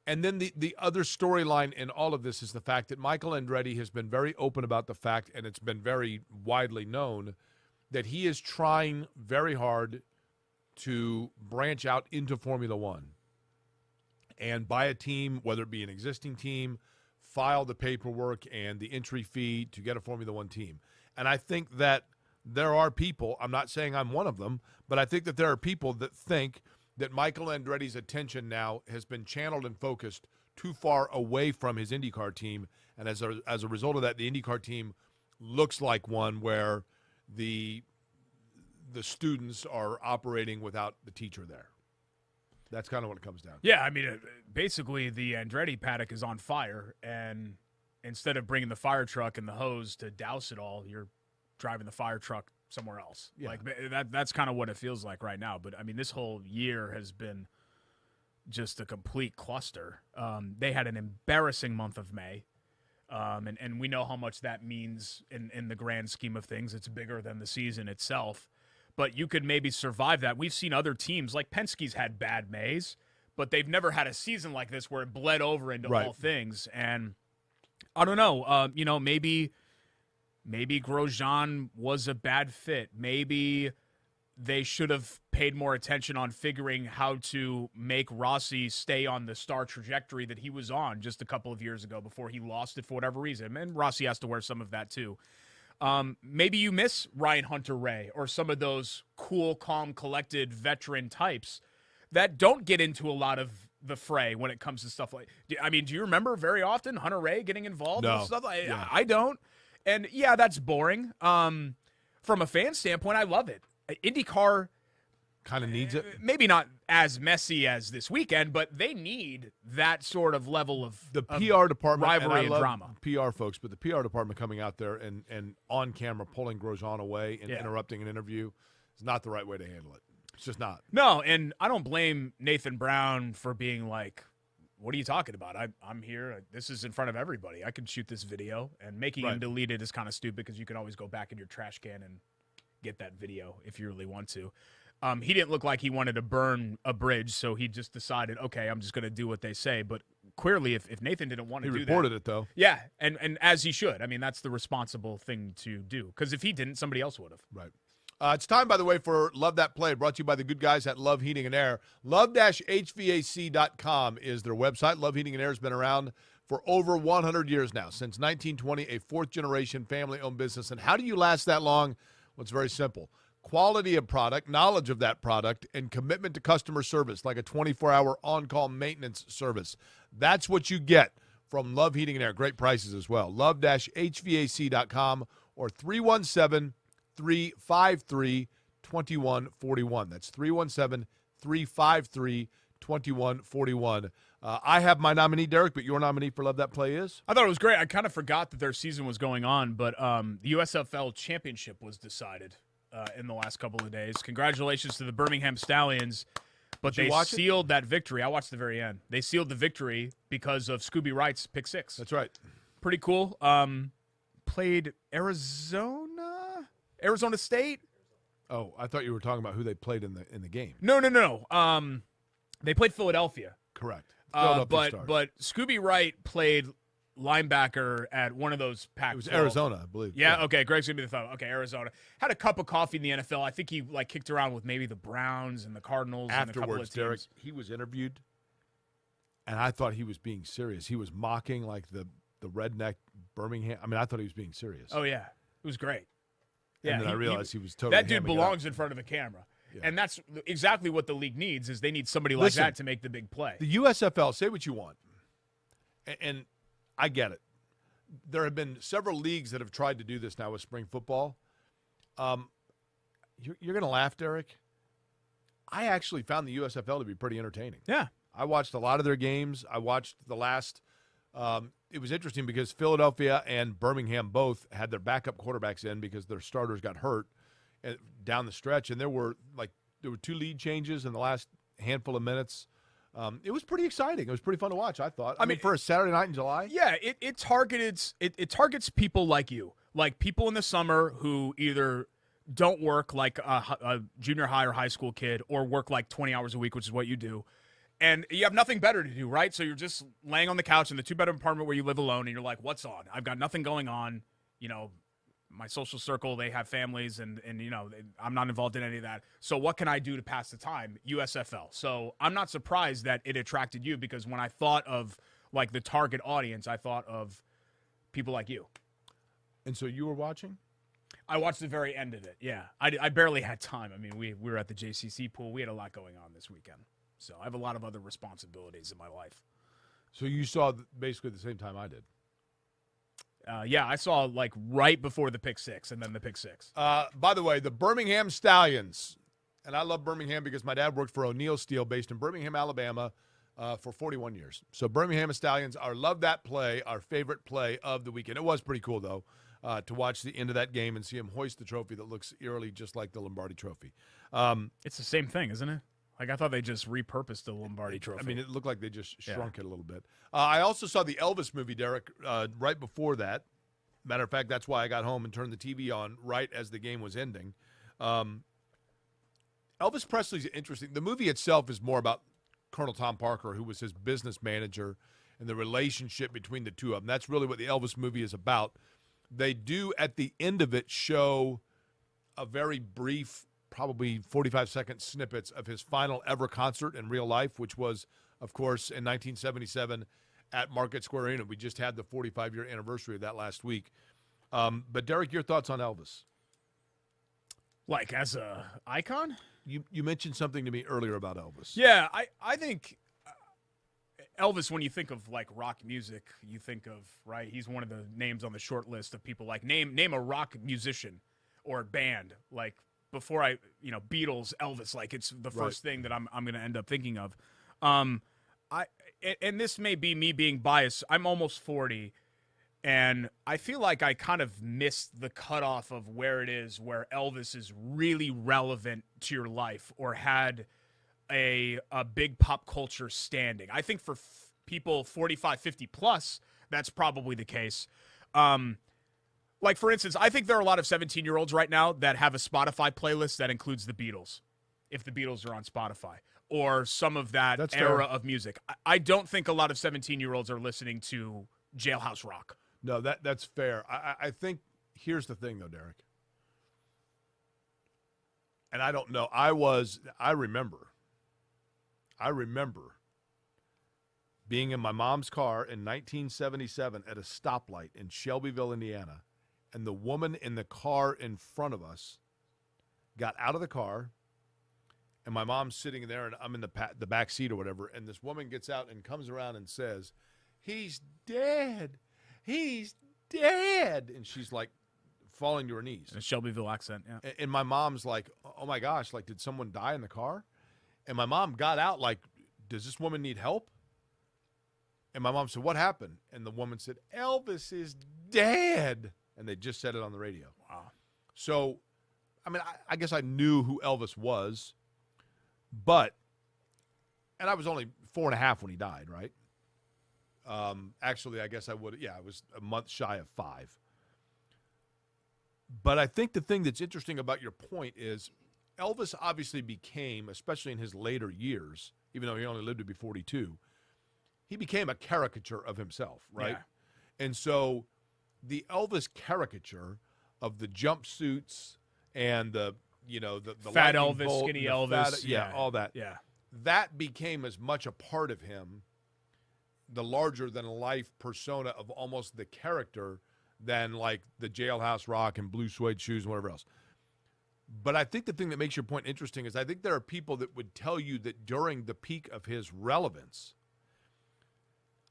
then the other storyline in all of this is the fact that Michael Andretti has been very open about the fact, and it's been very widely known, that he is trying very hard to branch out into Formula One and buy a team, whether it be an existing team, file the paperwork and the entry fee to get a Formula One team. And I think that there are people, I'm not saying I'm one of them, but I think that there are people that think that Michael Andretti's attention now has been channeled and focused too far away from his IndyCar team. And as a result of that, the IndyCar team looks like one where the students are operating without the teacher there. That's kind of what it comes down to. Yeah, I mean, basically the Andretti paddock is on fire, and instead of bringing the fire truck and the hose to douse it all, you're driving the fire truck somewhere else. Yeah. Like that's kind of what it feels like right now. But, I mean, this whole year has been just a complete cluster. They had an embarrassing month of May. And we know how much that means in the grand scheme of things. It's bigger than the season itself. But you could maybe survive that. We've seen other teams, like Penske's had bad Mays, but they've never had a season like this where it bled over into all things. And I don't know, maybe Grosjean was a bad fit. Maybe they should have paid more attention on figuring how to make Rossi stay on the star trajectory that he was on just a couple of years ago before he lost it for whatever reason. And Rossi has to wear some of that too. Maybe you miss Ryan Hunter-Reay or some of those cool, calm, collected veteran types that don't get into a lot of the fray when it comes to stuff like. I mean, do you remember very often Hunter-Reay getting involved in stuff? I don't. And yeah, that's boring. From a fan standpoint, I love it. IndyCar kind of needs it. Maybe not as messy as this weekend, but they need that sort of level of the PR department, rivalry and and drama. PR folks, but the PR department coming out there and on camera pulling Grosjean away and interrupting an interview is not the right way to handle it. It's just not. No, and I don't blame Nathan Brown for being like, what are you talking about? I'm here. This is in front of everybody. I can shoot this video, and making him delete it is kind of stupid because you can always go back in your trash can and get that video if you really want to. He didn't look like he wanted to burn a bridge, so he just decided, okay, I'm just going to do what they say. But clearly, if Nathan didn't want to do that. He reported it, though. Yeah, and as he should. I mean, that's the responsible thing to do. Because if he didn't, somebody else would have. Right. It's time, by the way, for Love That Play, brought to you by the good guys at Love Heating and Air. Love-HVAC.com is their website. Love Heating and Air has been around for over 100 years now, since 1920, a fourth-generation family-owned business. And how do you last that long? Well, it's very simple. Quality of product, knowledge of that product, and commitment to customer service, like a 24-hour on-call maintenance service. That's what you get from Love Heating and Air. Great prices as well. Love-HVAC.com or 317-353-2141. That's 317-353-2141. I have my nominee, Derek, but your nominee for Love That Play is? I thought it was great. I kind of forgot that their season was going on, but the USFL Championship was decided in the last couple of days. Congratulations to the Birmingham Stallions, but they sealed that victory. I watched the very end. They sealed the victory because of Scooby Wright's pick six. That's right. Pretty cool. Played Arizona State. Oh, I thought you were talking about who they played in the game. No. They played Philadelphia. Correct. But Scooby Wright played linebacker at one of those Pac-12. It was Arizona, I believe. Yeah, okay. Greg's going to be the thought. Okay, Arizona. Had a cup of coffee in the NFL. I think he kicked around with maybe the Browns and the Cardinals. Afterwards, and a couple of teams. Derek, he was interviewed, and I thought he was being serious. He was mocking like the redneck Birmingham. I mean, I thought he was being serious. Oh, yeah. It was great. Yeah, and then I realized he was totally that dude belongs in front of a camera. Yeah. And that's exactly what the league needs is they need somebody like that to make the big play. The USFL, say what you want, and I get it. There have been several leagues that have tried to do this now with spring football. You're going to laugh, Derek. I actually found the USFL to be pretty entertaining. Yeah, I watched a lot of their games. I watched the last it was interesting because Philadelphia and Birmingham both had their backup quarterbacks in because their starters got hurt down the stretch, and there were 2 lead changes in the last handful of minutes. It was pretty exciting. It was pretty fun to watch, I thought. I mean, for a Saturday night in July. Yeah, it targets people like you, like people in the summer who either don't work like a junior high or high school kid or work like 20 hours a week, which is what you do. And you have nothing better to do, right? So you're just laying on the couch in the 2-bedroom apartment where you live alone, and you're like, what's on? I've got nothing going on. You know, my social circle, they have families, and you know, I'm not involved in any of that. So what can I do to pass the time? USFL. So I'm not surprised that it attracted you, because when I thought of, like, the target audience, I thought of people like you. And so you were watching? I watched the very end of it, yeah. I barely had time. I mean, we were at the JCC pool. We had a lot going on this weekend. So I have a lot of other responsibilities in my life. So you saw basically the same time I did. Yeah, I saw like right before the pick six and then the pick six. By the way, the Birmingham Stallions, and I love Birmingham because my dad worked for O'Neill Steel based in Birmingham, Alabama for 41 years. So Birmingham Stallions, I love that play, our favorite play of the weekend. It was pretty cool, though, to watch the end of that game and see him hoist the trophy that looks eerily just like the Lombardi Trophy. It's the same thing, isn't it? Like, I thought they just repurposed the Lombardi Trophy. I mean, it looked like they just shrunk it a little bit. I also saw the Elvis movie, Derek, right before that. Matter of fact, that's why I got home and turned the TV on right as the game was ending. Elvis Presley's interesting. The movie itself is more about Colonel Tom Parker, who was his business manager, and the relationship between the two of them. That's really what the Elvis movie is about. They do, at the end of it, show a very brief, probably 45-second snippets of his final ever concert in real life, which was, of course, in 1977 at Market Square Arena. We just had the 45-year anniversary of that last week. But, Derek, your thoughts on Elvis? Like, as a icon? You mentioned something to me earlier about Elvis. Yeah, I think Elvis, when you think of, like, rock music, you think of, right, he's one of the names on the short list of people, like, name a rock musician or band, like, before Beatles, Elvis, like, it's the first thing that I'm going to end up thinking of. And this may be me being biased. I'm almost 40, and I feel like I kind of missed the cutoff of where it is where Elvis is really relevant to your life or had a big pop culture standing. I think for people 45, 50 plus, that's probably the case. Like, for instance, I think there are a lot of 17-year-olds right now that have a Spotify playlist that includes the Beatles, if the Beatles are on Spotify, or some of that era of music. I don't think a lot of 17-year-olds are listening to Jailhouse Rock. No, that's fair. I think here's the thing, though, Derek. And I don't know. I remember being in my mom's car in 1977 at a stoplight in Shelbyville, Indiana, and the woman in the car in front of us got out of the car, and my mom's sitting there, and I'm in the back seat or whatever, and this woman gets out and comes around and says, "He's dead. He's dead." And she's like falling to her knees. In a Shelbyville accent, yeah. And my mom's like, "Oh my gosh, like, did someone die in the car?" And my mom got out like, "Does this woman need help?" And my mom said, "What happened?" And the woman said, "Elvis is dead." And they just said it on the radio. Wow. So, I mean, I guess I knew who Elvis was, but, and I was only 4.5 when he died, right? Actually, I guess I would, I was a month shy of 5. But I think the thing that's interesting about your point is Elvis obviously became, especially in his later years, even though he only lived to be 42, he became a caricature of himself, right? Yeah. And so the Elvis caricature of the jumpsuits and the fat lightning Elvis, bolt, skinny Elvis, all that. Yeah. That became as much a part of him, the larger than life persona of almost the character, than like the Jailhouse Rock and blue suede shoes and whatever else. But I think the thing that makes your point interesting is I think there are people that would tell you that during the peak of his relevance,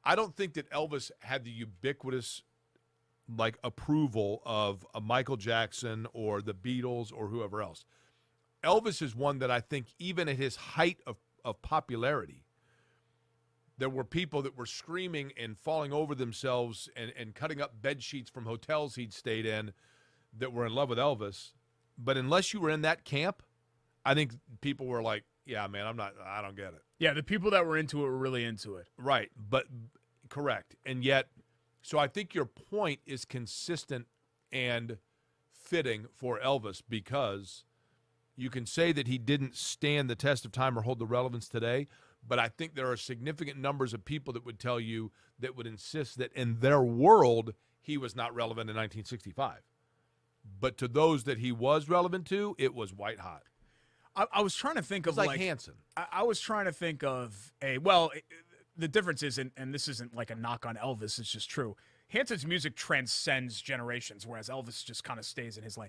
I don't think that Elvis had the ubiquitous like approval of a Michael Jackson or the Beatles or whoever else. Elvis is one that I think even at his height of popularity there were people that were screaming and falling over themselves and cutting up bed sheets from hotels he'd stayed in that were in love with Elvis. But unless you were in that camp, I think people were like, yeah, man, I don't get it. Yeah, the people that were into it were really into it. Right, but correct. And yet, so I think your point is consistent and fitting for Elvis, because you can say that he didn't stand the test of time or hold the relevance today, but I think there are significant numbers of people that would tell you, that would insist that in their world he was not relevant in 1965. But to those that he was relevant to, it was white hot. I was trying to think of like Hanson. I was trying to think of the difference is, and this isn't like a knock on Elvis, it's just true. Hanson's music transcends generations, whereas Elvis just kind of stays in his lane.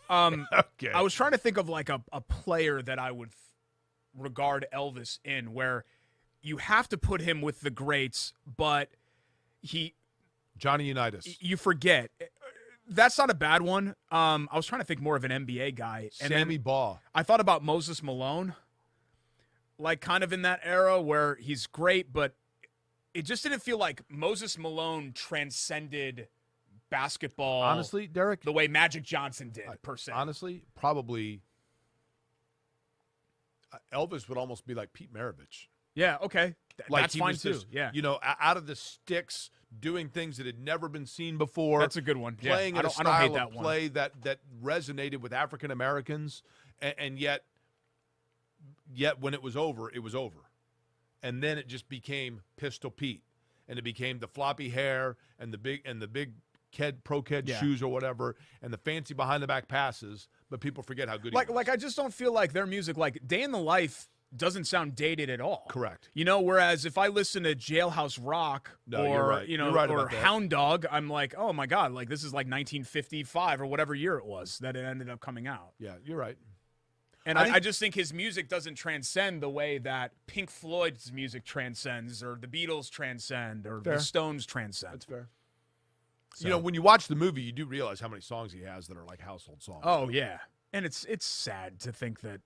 Okay. I was trying to think of like a player that I would regard Elvis in, where you have to put him with the greats, but Johnny Unitas. You forget. That's not a bad one. I was trying to think more of an NBA guy. And Sammy Baugh. I thought about Moses Malone, like kind of in that era where he's great, but it just didn't feel like Moses Malone transcended basketball. Honestly, Derek, the way Magic Johnson did, per se. Honestly, probably Elvis would almost be like Pete Maravich. Yeah, okay. That's fine too. Yeah. You know, out of the sticks, doing things that had never been seen before. That's a good one. Playing in a style of play that resonated with African Americans, and yet when it was over, it was over. And then it just became Pistol Pete, and it became the floppy hair and the big pro Ked shoes or whatever, and the fancy behind the back passes. But people forget how good he was. Like I just don't feel like their music, like Day in the Life, doesn't sound dated at all. Correct. You know, whereas if I listen to Jailhouse Rock or Hound Dog, I'm like, oh my God, like this is like 1955 or whatever year it was that it ended up coming out. Yeah, you're right. And I just think his music doesn't transcend the way that Pink Floyd's music transcends, or the Beatles transcend, or the Stones transcend. That's fair. So, you know, when you watch the movie, you do realize how many songs he has that are like household songs. Oh, yeah. And it's sad to think that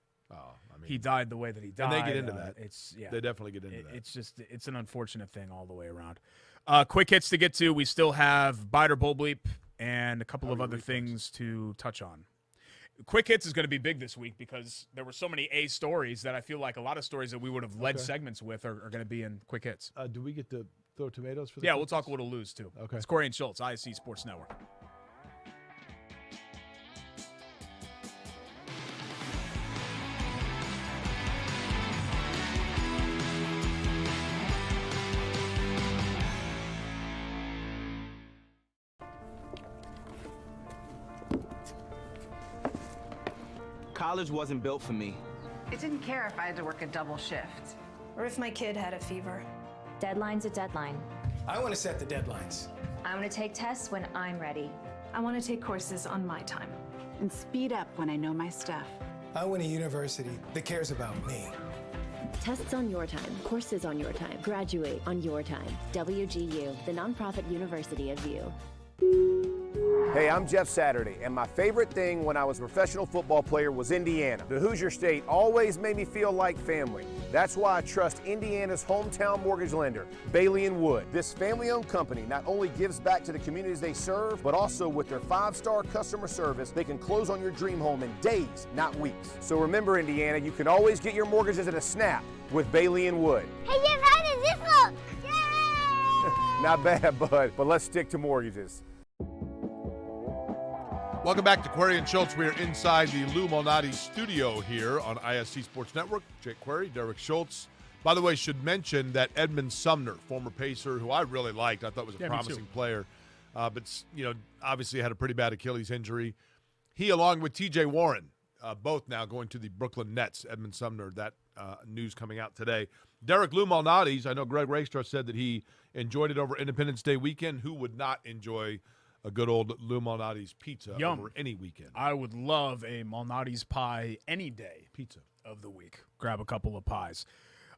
he died the way that he died. And they get into that. They definitely get into that. It's an unfortunate thing all the way around. Quick hits to get to. We still have Bite or Bull Bleep and a couple of other things to touch on. Quick hits is going to be big this week because there were so many A stories that I feel like a lot of stories that we would have led segments with are going to be in quick hits. Do we get to throw tomatoes for the we'll talk a little lose too. Okay. It's Corey and Schultz, ISC Sports Network. College wasn't built for me. It didn't care if I had to work a double shift. Or if my kid had a fever. Deadline's a deadline. I want to set the deadlines. I want to take tests when I'm ready. I want to take courses on my time. And speed up when I know my stuff. I want a university that cares about me. Tests on your time, courses on your time, graduate on your time. WGU, the nonprofit university of you. Hey, I'm Jeff Saturday, and my favorite thing when I was a professional football player was Indiana. The Hoosier State always made me feel like family. That's why I trust Indiana's hometown mortgage lender, Bailey & Wood. This family-owned company not only gives back to the communities they serve, but also with their 5-star customer service, they can close on your dream home in days, not weeks. So remember, Indiana, you can always get your mortgages at a snap with Bailey & Wood. Hey, Jeff, how does this look? Yay! Not bad, bud, but let's stick to mortgages. Welcome back to Query and Schultz. We are inside the Lou Malnati studio here on ISC Sports Network. Jake Query, Derek Schultz. By the way, should mention that Edmund Sumner, former Pacer, who I really liked, I thought was a promising player, but obviously had a pretty bad Achilles injury. He, along with T.J. Warren, both now going to the Brooklyn Nets. Edmund Sumner, that news coming out today. Derek Lou Malnati's, I know Greg Rakestraw said that he enjoyed it over Independence Day weekend. Who would not enjoy a good old Lou Malnati's pizza over any weekend? I would love a Malnati's pie any day. Pizza of the week. Grab a couple of pies.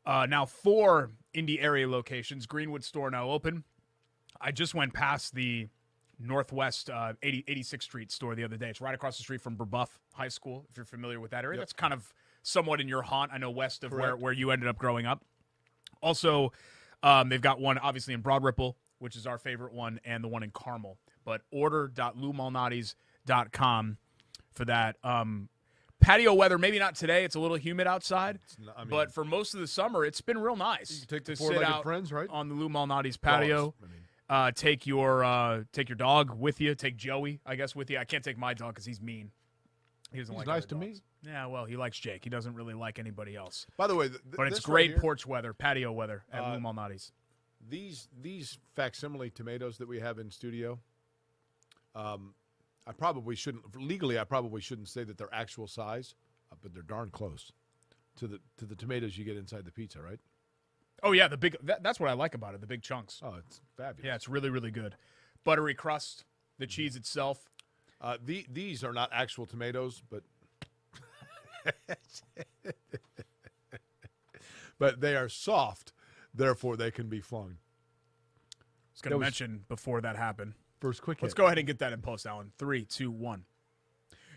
Now, 4 Indy area locations. Greenwood store now open. I just went past the Northwest 86th Street store the other day. It's right across the street from Brebeuf High School, if you're familiar with that area. That's kind of somewhat in your haunt, I know, west of where you ended up growing up. Also, They've got one, obviously, in Broad Ripple, which is our favorite one, and the one in Carmel. But order.loumalnati's.com for that. Patio weather, maybe not today. It's a little humid outside. But for most of the summer, it's been real nice. You can take the to four-legged sit out friends, right? on the Lou Malnati's patio. Take your dog with you. Take Joey, I guess, with you. I can't take my dog because he's mean. He's nice to me. Yeah, well, he likes Jake. He doesn't really like anybody else. By the way, but it's great porch weather, patio weather at Lou Malnati's. These facsimile tomatoes that we have in studio, I probably shouldn't legally. I probably shouldn't say that they're actual size, but they're darn close to the tomatoes you get inside the pizza, right? Oh yeah, the big. That's what I like about it. The big chunks. Oh, it's fabulous. Yeah, it's really really good. Buttery crust, the cheese itself. These are not actual tomatoes, but but they are soft, therefore they can be flung. I was going to mention before that happened. First quick hit. Let's go ahead and get that in post, Alan. 3, 2, 1.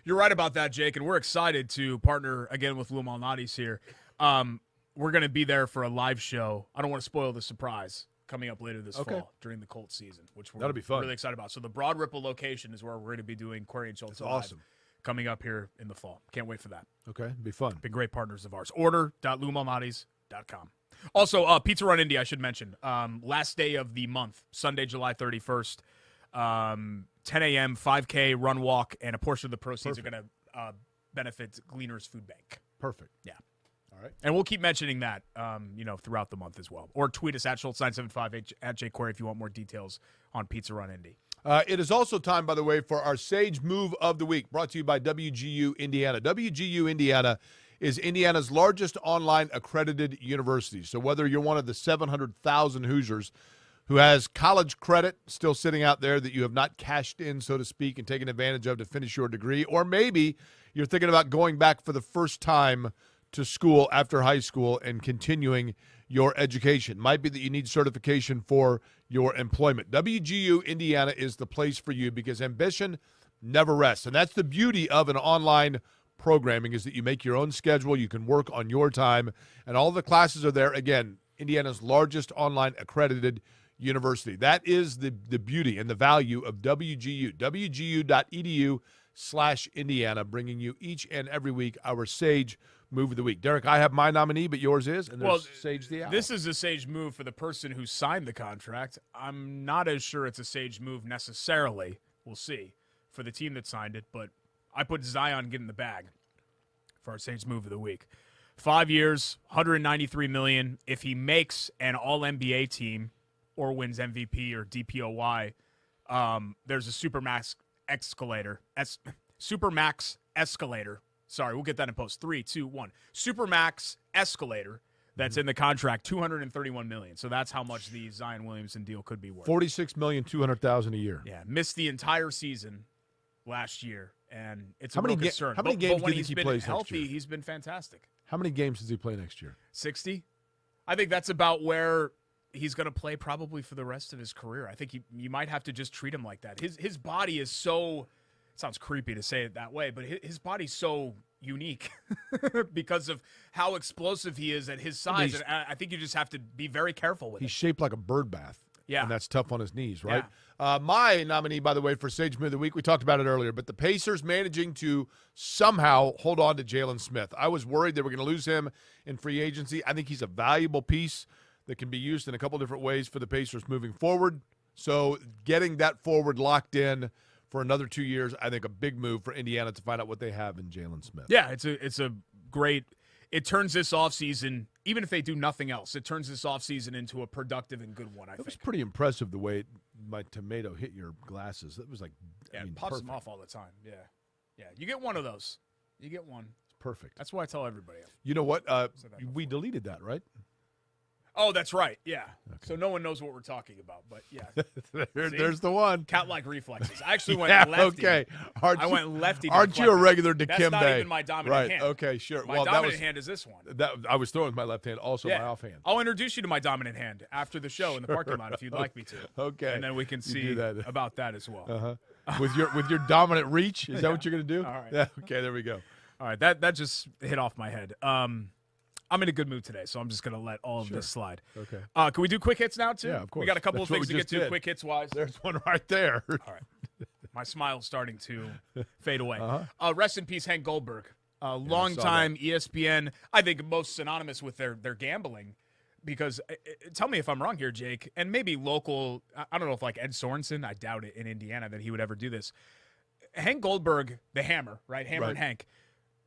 You're right about that, Jake, and we're excited to partner again with Lou Malnati's here. We're going to be there for a live show. I don't want to spoil the surprise coming up later this fall during the Colts season, which we're That'll be fun. really excited about. So the Broad Ripple location is where we're going to be doing Query and Schultz. That's awesome. Coming up here in the fall. Can't wait for that. Okay, it'll be fun. Been great partners of ours. Order.loumalnati's.com. Also, Pizza Run Indy, I should mention. Last day of the month, Sunday, July 31st. 10 a.m., 5K, run, walk, and a portion of the proceeds are going to benefit Gleaners Food Bank. Perfect. Yeah. All right. And we'll keep mentioning that, throughout the month as well. Or tweet us at Schultz975 at jQuery if you want more details on Pizza Run Indy. It is also time, by the way, for our Sage Move of the Week, brought to you by WGU Indiana. WGU Indiana is Indiana's largest online accredited university. So whether you're one of the 700,000 Hoosiers who has college credit still sitting out there that you have not cashed in, so to speak, and taken advantage of to finish your degree, or maybe you're thinking about going back for the first time to school after high school and continuing your education. Might be that you need certification for your employment. WGU Indiana is the place for you because ambition never rests. And that's the beauty of an online programming, is that you make your own schedule, you can work on your time, and all the classes are there. Again, Indiana's largest online accredited university. That is the beauty and the value of WGU. WGU.edu/Indiana, bringing you each and every week our Sage Move of the Week. Derek, I have my nominee, but yours is, and there's Sage the Owl. This is a Sage move for the person who signed the contract. I'm not as sure it's a Sage move necessarily. We'll see for the team that signed it, but I put Zion getting the bag for our Sage Move of the Week. 5 years, $193 million. If he makes an All-NBA team or wins MVP or DPOY, there's a Supermax escalator. Supermax escalator. Sorry, we'll get that in post. 3, 2, 1. Supermax escalator that's in the contract, $231 million. So that's how much the Zion Williamson deal could be worth. $46,200,000 a year. Yeah, missed the entire season last year, and it's How a many real concern. how many games but when do you he's think he been plays next healthy, year? he's been fantastic. How many games does he play next year? 60. I think that's about where he's going to play probably for the rest of his career. I think you might have to just treat him like that. His body is so – it sounds creepy to say it that way, but his body's so unique because of how explosive he is at his size. And I think you just have to be very careful with He's it. shaped like a bird bath. Yeah. And that's tough on his knees, right? Yeah. My nominee, by the way, for Sage Move of the Week, we talked about it earlier, but the Pacers managing to somehow hold on to Jalen Smith. I was worried they were going to lose him in free agency. I think he's a valuable piece that can be used in a couple different ways for the Pacers moving forward. So getting that forward locked in for another 2 years, I think a big move for Indiana to find out what they have in Jalen Smith. Yeah, it's a great – it turns this offseason, even if they do nothing else, it turns this offseason into a productive and good one, I think. It was pretty impressive the way my tomato hit your glasses. It was like – it pops them off all the time. Yeah. Yeah, you get one of those. You get one. It's perfect. That's why I tell everybody. You know what? We deleted that, right? Oh, that's right. Yeah. Okay. So no one knows what we're talking about, but yeah. There's the one. Cat-like reflexes. I actually went lefty. Okay. I went lefty. Aren't you a regular Dikembe? That's not even my dominant hand. Right. Okay. Sure. My dominant hand is this one. I was throwing with my left hand, also my offhand. I'll introduce you to my dominant hand after the show in the parking lot if you'd like me to. Okay. And then we can see about that as well. Uh-huh. With your dominant reach, is that what you're going to do? All right. Yeah. Okay. There we go. All right. That just hit off my head. I'm in a good mood today, so I'm just going to let all of this slide. Okay. Can we do quick hits now, too? Yeah, of course. We got a couple That's of what things we to get just to did. quick hits-wise. There's one right there. All right. My smile's starting to fade away. Rest in peace, Hank Goldberg. Long-time ESPN, I think most synonymous with their gambling. Because tell me if I'm wrong here, Jake, and maybe local, I don't know if like Ed Sorensen, I doubt it in Indiana that he would ever do this. Hank Goldberg, the Hammer, right? Hammer and Hank.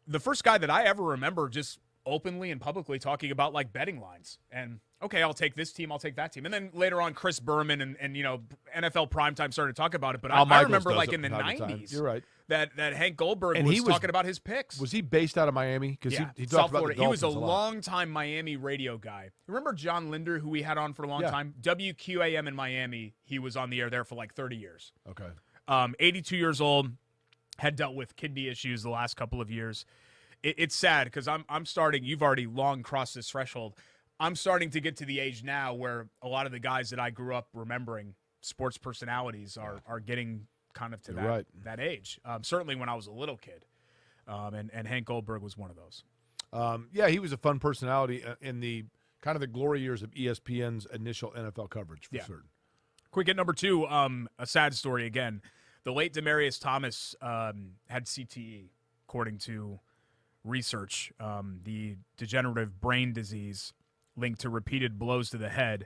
The first guy that I ever remember just openly and publicly talking about like betting lines and okay, I'll take this team, I'll take that team. And then later on Chris Berman and you know, NFL primetime started to talk about it. But I remember like in the 90s You're right. that Hank Goldberg was talking about his picks. Was he based out of Miami? Because he talked about the Dolphins he was a lot. long-time Miami radio guy. Remember John Linder, who we had on for a long time? WQAM in Miami. He was on the air there for like 30 years. Okay. 82 years old, had dealt with kidney issues the last couple of years. It's sad because I'm starting. You've already long crossed this threshold. I'm starting to get to the age now where a lot of the guys that I grew up remembering, sports personalities, are getting kind of to that age. Certainly when I was a little kid, and Hank Goldberg was one of those. He was a fun personality in the kind of the glory years of ESPN's initial NFL coverage for certain. Quick hit number 2, a sad story again. The late Demaryius Thomas had CTE, according to research, the degenerative brain disease linked to repeated blows to the head.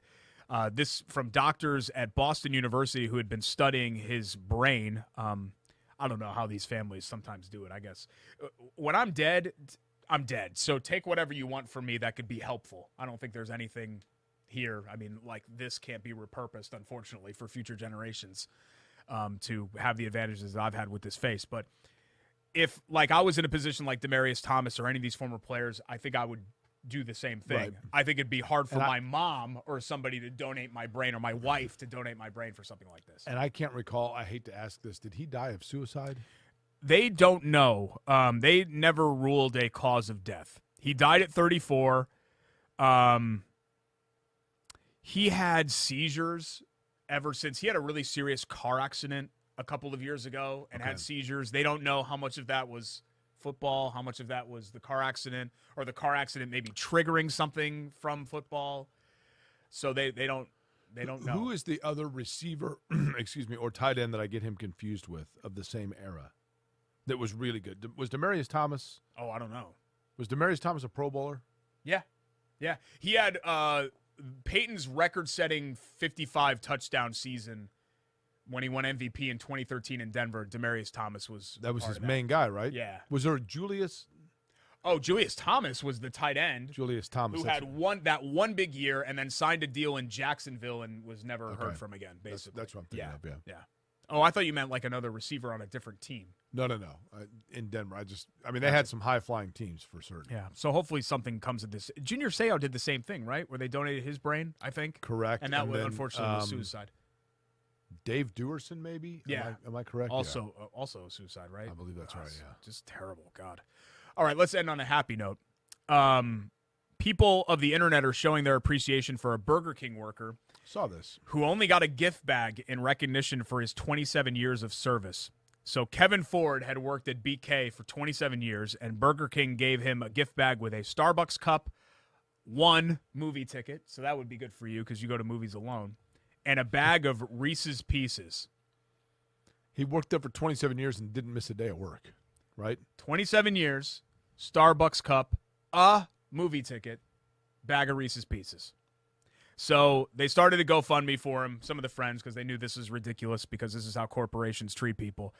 This from doctors at Boston University who had been studying his brain. I don't know how these families sometimes do it, I guess. When I'm dead, I'm dead. So take whatever you want from me that could be helpful. I don't think there's anything here. I mean, like this can't be repurposed, unfortunately, for future generations to have the advantages that I've had with this face. But if like I was in a position like Demaryius Thomas or any of these former players, I think I would do the same thing. Right. I think it'd be hard for my mom or somebody to donate my brain or my wife to donate my brain for something like this. And I can't recall, I hate to ask this, did he die of suicide? They don't know. They never ruled a cause of death. He died at 34. He had seizures ever since. He had a really serious car accident a couple of years ago and had seizures. They don't know how much of that was football, how much of that was the car accident, or the car accident maybe triggering something from football. So they don't know. Who is the other receiver, or tight end that I get him confused with of the same era that was really good? Was Demaryius Thomas? Oh, I don't know. Was Demaryius Thomas a Pro Bowler? Yeah. He had Peyton's record-setting 55 touchdown season when he won MVP in 2013 in Denver. Demaryius Thomas was his main guy, right? Yeah. Was there a Julius? Oh, Julius Thomas was the tight end. Julius Thomas, who had one big year and then signed a deal in Jacksonville and was never heard from again. Basically, that's what I'm thinking of. Yeah. Oh, I thought you meant like another receiver on a different team. No. In Denver, they had some high-flying teams for certain. Yeah. So hopefully something comes of this. Junior Seau did the same thing, right? Where they donated his brain, I think. Correct. And that unfortunately was suicide. Dave Duerson, maybe? Yeah. Am I correct? Also a suicide, right? I believe that's right, yeah. Just terrible, God. All right, let's end on a happy note. People of the internet are showing their appreciation for a Burger King worker. Saw this. Who only got a gift bag in recognition for his 27 years of service. So Kevin Ford had worked at BK for 27 years, and Burger King gave him a gift bag with a Starbucks cup, 1 movie ticket, so that would be good for you because you go to movies alone, and a bag of Reese's Pieces. He worked there for 27 years and didn't miss a day of work, right? 27 years, Starbucks cup, a movie ticket, bag of Reese's Pieces. So they started a GoFundMe for him, some of the friends, because they knew this is ridiculous because this is how corporations treat people.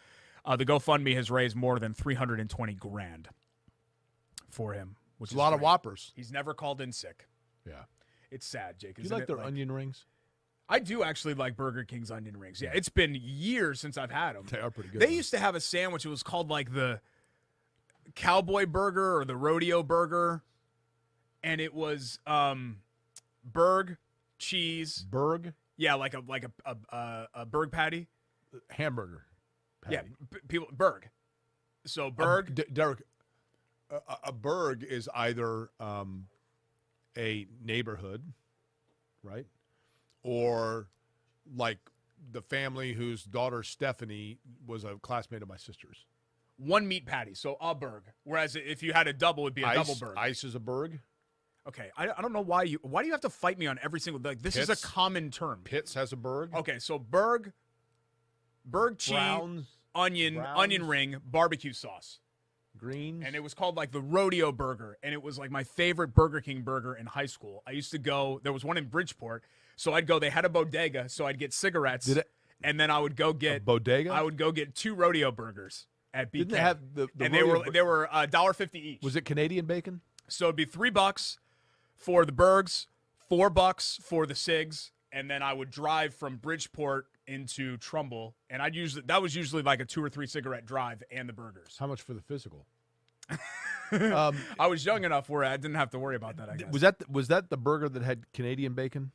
The GoFundMe has raised more than $320,000 for him, which is a lot of Whoppers. He's never called in sick. Yeah. It's sad, Jake. You like their onion rings? I do actually like Burger King's onion rings. Yeah, it's been years since I've had them. They are pretty good. They used to have a sandwich. It was called like the Cowboy Burger or the Rodeo Burger, and it was Berg cheese. Berg? Yeah, like a Berg patty. Hamburger patty. Yeah, Berg. So Berg. Derek, a Berg is either a neighborhood, right? Or like the family whose daughter Stephanie was a classmate of my sister's. 1 meat patty, so a Berg. Whereas if you had a double, it'd be a double Berg. Ice is a Berg? Okay, I don't know why do you have to fight me on every single, like, this is a common term. Pitts has a burg. Okay, so burg cheese, onion ring, barbecue sauce. Greens. And it was called like the rodeo burger, and it was like my favorite Burger King burger in high school. I used to go, there was one in Bridgeport, so I'd go, they had a bodega, so I'd get cigarettes, and then I would go get a bodega? I would go get 2 rodeo burgers at BK. Didn't they have the and they were $1.50 each. Was it Canadian bacon? So it'd be $3 for the burgers, $4 for the cigs, and then I would drive from Bridgeport into Trumbull, and that was usually like a 2 or 3 cigarette drive and the burgers. How much for the physical? I was young enough where I didn't have to worry about that, I guess. Was that the burger that had Canadian bacon?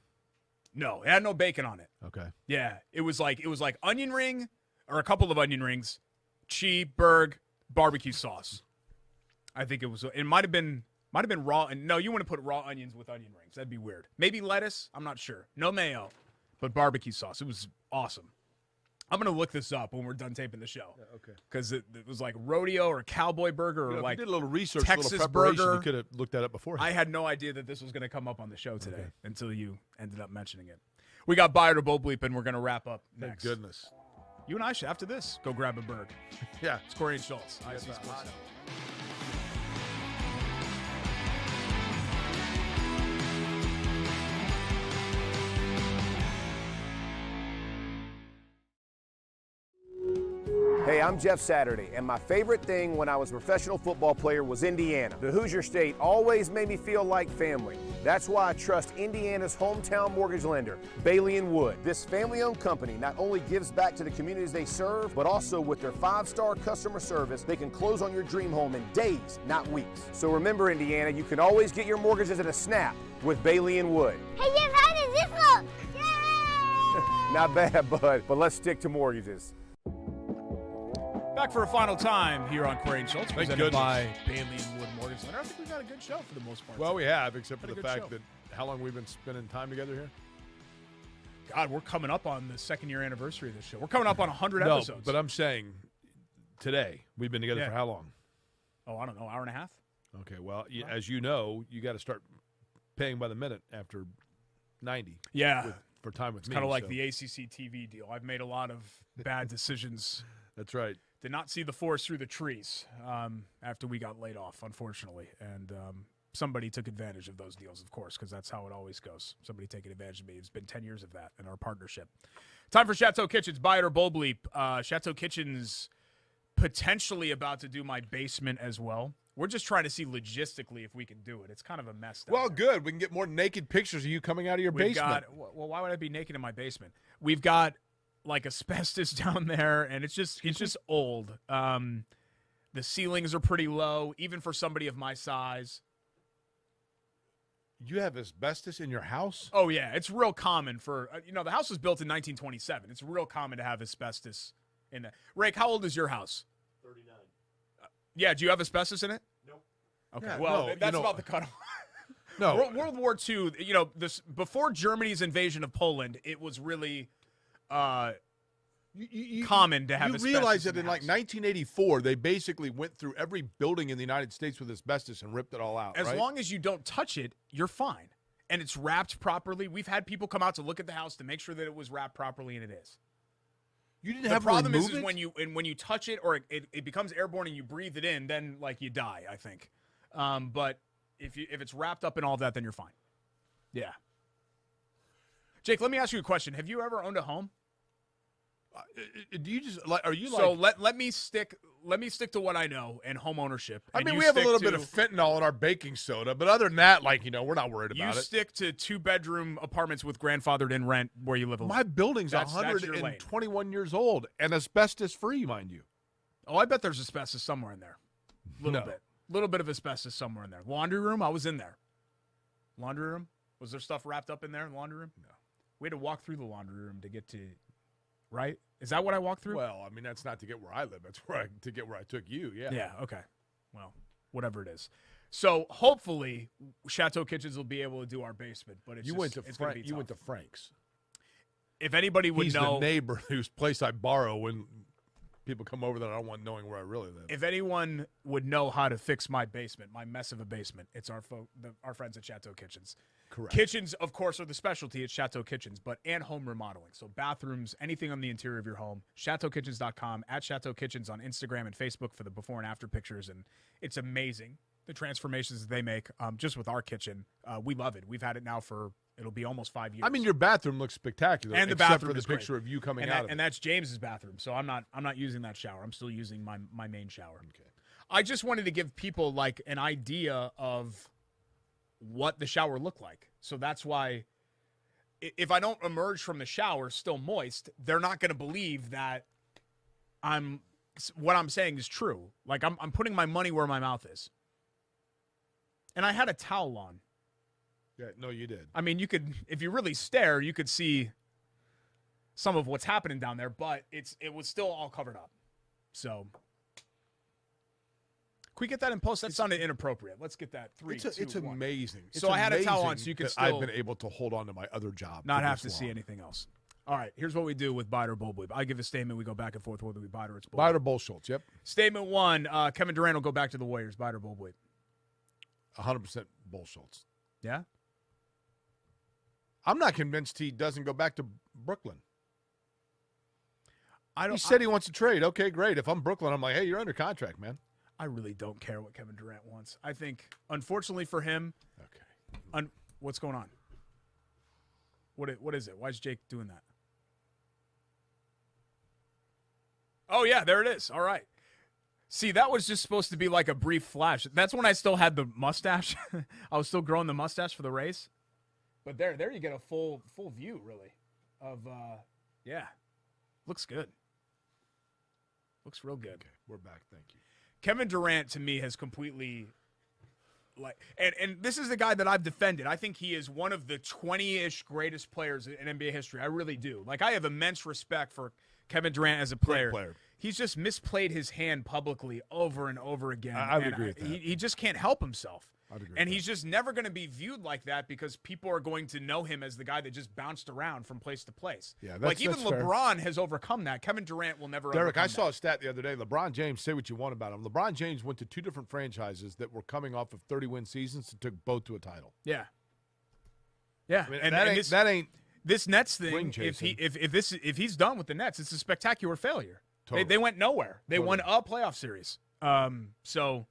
No, it had no bacon on it. Okay. Yeah, it was like onion ring or a couple of onion rings, cheese, burg, barbecue sauce. I think it was. It might have been raw. And no, you wouldn't put raw onions with onion rings. That'd be weird. Maybe lettuce. I'm not sure. No mayo, but barbecue sauce. It was awesome. I'm gonna look this up when we're done taping the show. Yeah, okay. Because it was like rodeo or cowboy burger or like if you did a little research, Texas a little preparation, burger. You could have looked that up before. I had no idea that this was gonna come up on the show today until you ended up mentioning it. We got Buyer to Bull Bleep, and we're gonna wrap up next. Thank goodness. You and I should, after this, go grab a burg. Yeah. It's Corey and Schultz. Hey, I'm Jeff Saturday, and my favorite thing when I was a professional football player was Indiana. The Hoosier State always made me feel like family. That's why I trust Indiana's hometown mortgage lender, Bailey & Wood. This family-owned company not only gives back to the communities they serve, but also with their 5-star customer service, they can close on your dream home in days, not weeks. So remember, Indiana, you can always get your mortgages at a snap with Bailey & Wood. Hey, Jeff, how does this look? Yay! Not bad, bud, but let's stick to mortgages. Back for a final time here on Corey and Schultz, presented goodness. by Bailey & Wood Mortgage Lender. I think we've got a good show for the most part. Well, we have, except for Had a the good fact show. that how long we've been spending time together here. God, we're coming up on the 2nd-year anniversary of this show. We're coming up on 100 No, episodes. but I'm saying today we've been together Yeah. for how long? Oh, I don't know, hour and a half? Okay, well, as you know, you got to start paying by the minute after 90. Yeah. For time with It's me. kind of like so. the ACC TV deal. I've made a lot of bad decisions. That's right. Did not see the forest through the trees after we got laid off, unfortunately. And somebody took advantage of those deals, of course, because that's how it always goes. Somebody taking advantage of me. It's been 10 years of that in our partnership. Time for Chateau Kitchens. Buy it or Bull Bleep. Chateau Kitchens potentially about to do my basement as well. We're just trying to see logistically if we can do it. It's kind of a mess down Well, there. good. We can get more naked pictures of you coming out of your basement. Well, why would I be naked in my basement? We've got like asbestos down there, and it's just old. The ceilings are pretty low, even for somebody of my size. You have asbestos in your house? Oh yeah, it's real common for the house was built in 1927. It's real common to have asbestos in that. Rick, how old is your house? 39. Yeah, do you have asbestos in it? Nope. Okay, Yeah, well, no, that's about the cutoff. No. World War II, this before Germany's invasion of Poland, it was really common to have asbestos. You realize that in the like house. 1984, they basically went through every building in the United States with asbestos and ripped it all out, As right? long as you don't touch it, you're fine. And it's wrapped properly. We've had people come out to look at the house to make sure that it was wrapped properly, and it is. You didn't The have to problem is remove it? when you touch it or it becomes airborne and you breathe it in, then like you die, I think. But if it's wrapped up in all of that, then you're fine. Yeah. Jake, let me ask you a question. Have you ever owned a home? Do you just like? Are you So like? let me stick to what I know and home ownership. I And mean, you we have a stick little to- bit of fentanyl in our baking soda, but other than that, we're not worried You about it. stick to 2-bedroom apartments with grandfathered in rent where you live alone. My building's That's your lane. 121 years old and asbestos free, mind you. Oh, I bet there's asbestos somewhere in there. No. Little bit of asbestos somewhere in there. Laundry room, I was in there. Laundry room? Was there stuff wrapped up in there in the laundry room? No. We had to walk through the laundry room to get to, right? Is that what I walked through? Well, I mean, that's not to get where I live. That's to get where I took you. Yeah. Yeah, okay. Well, whatever it is. So hopefully Chateau Kitchens will be able to do our basement, but it's You just, went to it's gonna be you went to tough. Frank's. If anybody would He's know, the neighbor whose place I borrow when people come over that I don't want knowing where I really live. If anyone would know how to fix my basement, my mess of a basement, it's our friends at Chateau Kitchens. Correct. Kitchens, of course, are the specialty at Chateau Kitchens, and home remodeling. So bathrooms, anything on the interior of your home, chateaukitchens.com, at Chateau Kitchens on Instagram and Facebook for the before and after pictures. And it's amazing, the transformations that they make just with our kitchen. We love it. We've had it now for, it'll be almost 5 years. I mean, your bathroom looks spectacular. And the except bathroom for the is picture great. of you coming and out of it. And that's James's bathroom, so I'm not using that shower. I'm still using my main shower. Okay. I just wanted to give people like an idea of what the shower looked like. So that's why if I don't emerge from the shower still moist, they're not going to believe that what I'm saying is true. Like I'm putting my money where my mouth is. And I had a towel on. Yeah, no, you did. I mean, you could, if you really stare, you could see some of what's happening down there, but it was still all covered up. So, can we get that in post? That sounded inappropriate. Let's get that. It's amazing. So I had a towel on, so you could still. I've been able to hold on to my other job. Not have to see anything else. All right, here's what we do with Bite or Bull Bleep. I give a statement. We go back and forth whether we bite or it's Bull. Bite or Bull Schultz, yep. Statement 1, Kevin Durant will go back to the Warriors. Bite or Bull Bleep? 100% Bull Schultz. Yeah? I'm not convinced he doesn't go back to Brooklyn. He said he wants to trade. Okay, great. If I'm Brooklyn, I'm like, hey, you're under contract, man. I really don't care what Kevin Durant wants. I think, unfortunately for him, okay. What's going on? What is it? Why is Jake doing that? Oh, yeah, there it is. All right. See, that was just supposed to be like a brief flash. That's when I still had the mustache. I was still growing the mustache for the race. But there you get a full view, really, of, yeah. Looks good. Looks real good. Okay, we're back. Thank you. Kevin Durant, to me, has completely, and this is the guy that I've defended. I think he is one of the 20-ish greatest players in NBA history. I really do. Like, I have immense respect for Kevin Durant as a player. Great player. He's just misplayed his hand publicly over and over again. I would agree with that. He just can't help himself. I'd agree And with he's just never going to be viewed like that because people are going to know him as the guy that just bounced around from place to place. Yeah, like even that's fair. LeBron has overcome that. Kevin Durant will never Derek, overcome I saw that. a stat the other day. LeBron James, say what you want about him. LeBron James went to 2 different franchises that were coming off of 30-win seasons and took both to a title. Yeah. Yeah. I mean, that ain't this Nets thing, chasing. if he's done with the Nets, it's a spectacular failure. Totally. They went nowhere. They won a playoff series. So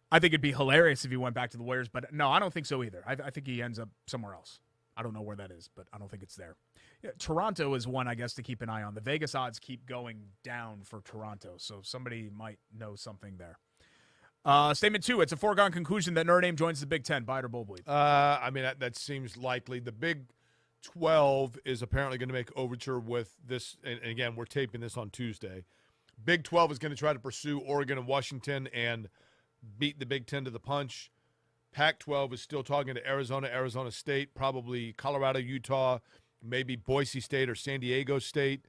I think it'd be hilarious if he went back to the Warriors, but no, I don't think so either. I think he ends up somewhere else. I don't know where that is, but I don't think it's there. Yeah, Toronto is one, I guess, to keep an eye on. The Vegas odds keep going down for Toronto, so somebody might know something there. Statement 2, it's a foregone conclusion that Notre Dame joins the Big Ten. Bite or Bull Bleep? I mean, that seems likely. The Big 12 is apparently going to make overture with this, and again, we're taping this on Tuesday. Big 12 is going to try to pursue Oregon and Washington and beat the Big 10 to the punch. Pac-12 is still talking to Arizona, Arizona State, probably Colorado, Utah, maybe Boise State or San Diego State.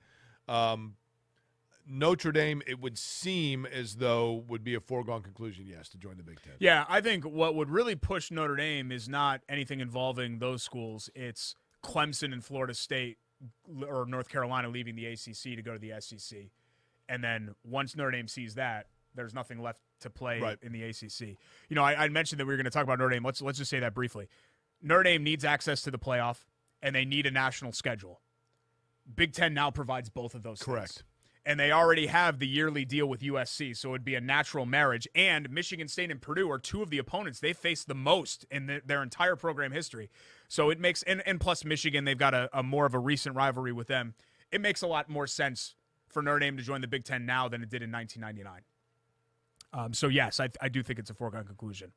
Notre Dame, it would seem as though would be a foregone conclusion, yes, to join the Big Ten. Yeah, I think what would really push Notre Dame is not anything involving those schools. It's Clemson and Florida State or North Carolina leaving the ACC to go to the SEC. And then once Notre Dame sees that, there's nothing left to play in the ACC. You know, I mentioned that we were going to talk about Notre Dame. Let's just say that briefly. Notre Dame needs access to the playoff, and they need a national schedule. Big Ten now provides both of those things. And they already have the yearly deal with USC, so it would be a natural marriage. And Michigan State and Purdue are 2 of the opponents they face the most in their entire program history. So it makes – and plus Michigan, they've got a more of a recent rivalry with them. It makes a lot more sense for Notre Dame to join the Big Ten now than it did in 1999. So, yes, I do think it's a foregone conclusion.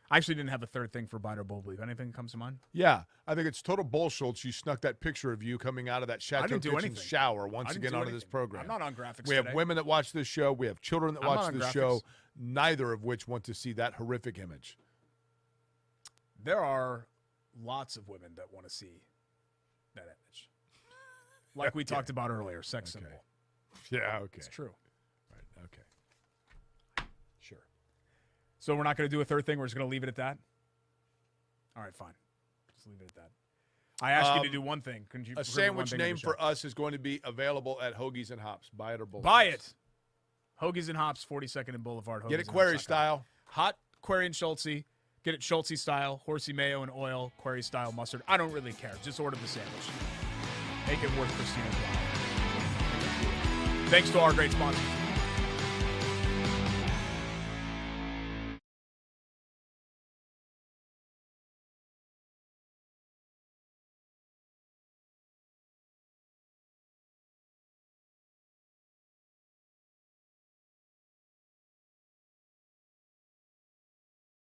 I actually didn't have a third thing for Bite or Bull Bleep. Anything comes to mind? Yeah, I think it's total Bull Schultz. You snuck that picture of you coming out of that Chateau Kitchen shower once again onto this program. I'm not on graphics We have women that watch this show. We have children that watch this show, neither of which want to see that horrific image. There are lots of women that want to see that image. Like we talked about earlier, sex symbol. Yeah, okay. It's true. Right, okay. Sure. So we're not going to do a third thing? We're just going to leave it at that? All right, fine. Just leave it at that. I asked you to do one thing. Couldn't you? A sandwich name for us is going to be available at Hoagies and Hops. Buy it or Bull. Buy it. Hoagies and Hops, 42nd and Boulevard. Get it query style. Hot query and Schultz. Get it Schultz style, horsey mayo and oil, query style mustard. I don't really care. Just order the sandwich. Make it worth Christina's while. Thanks to our great sponsors.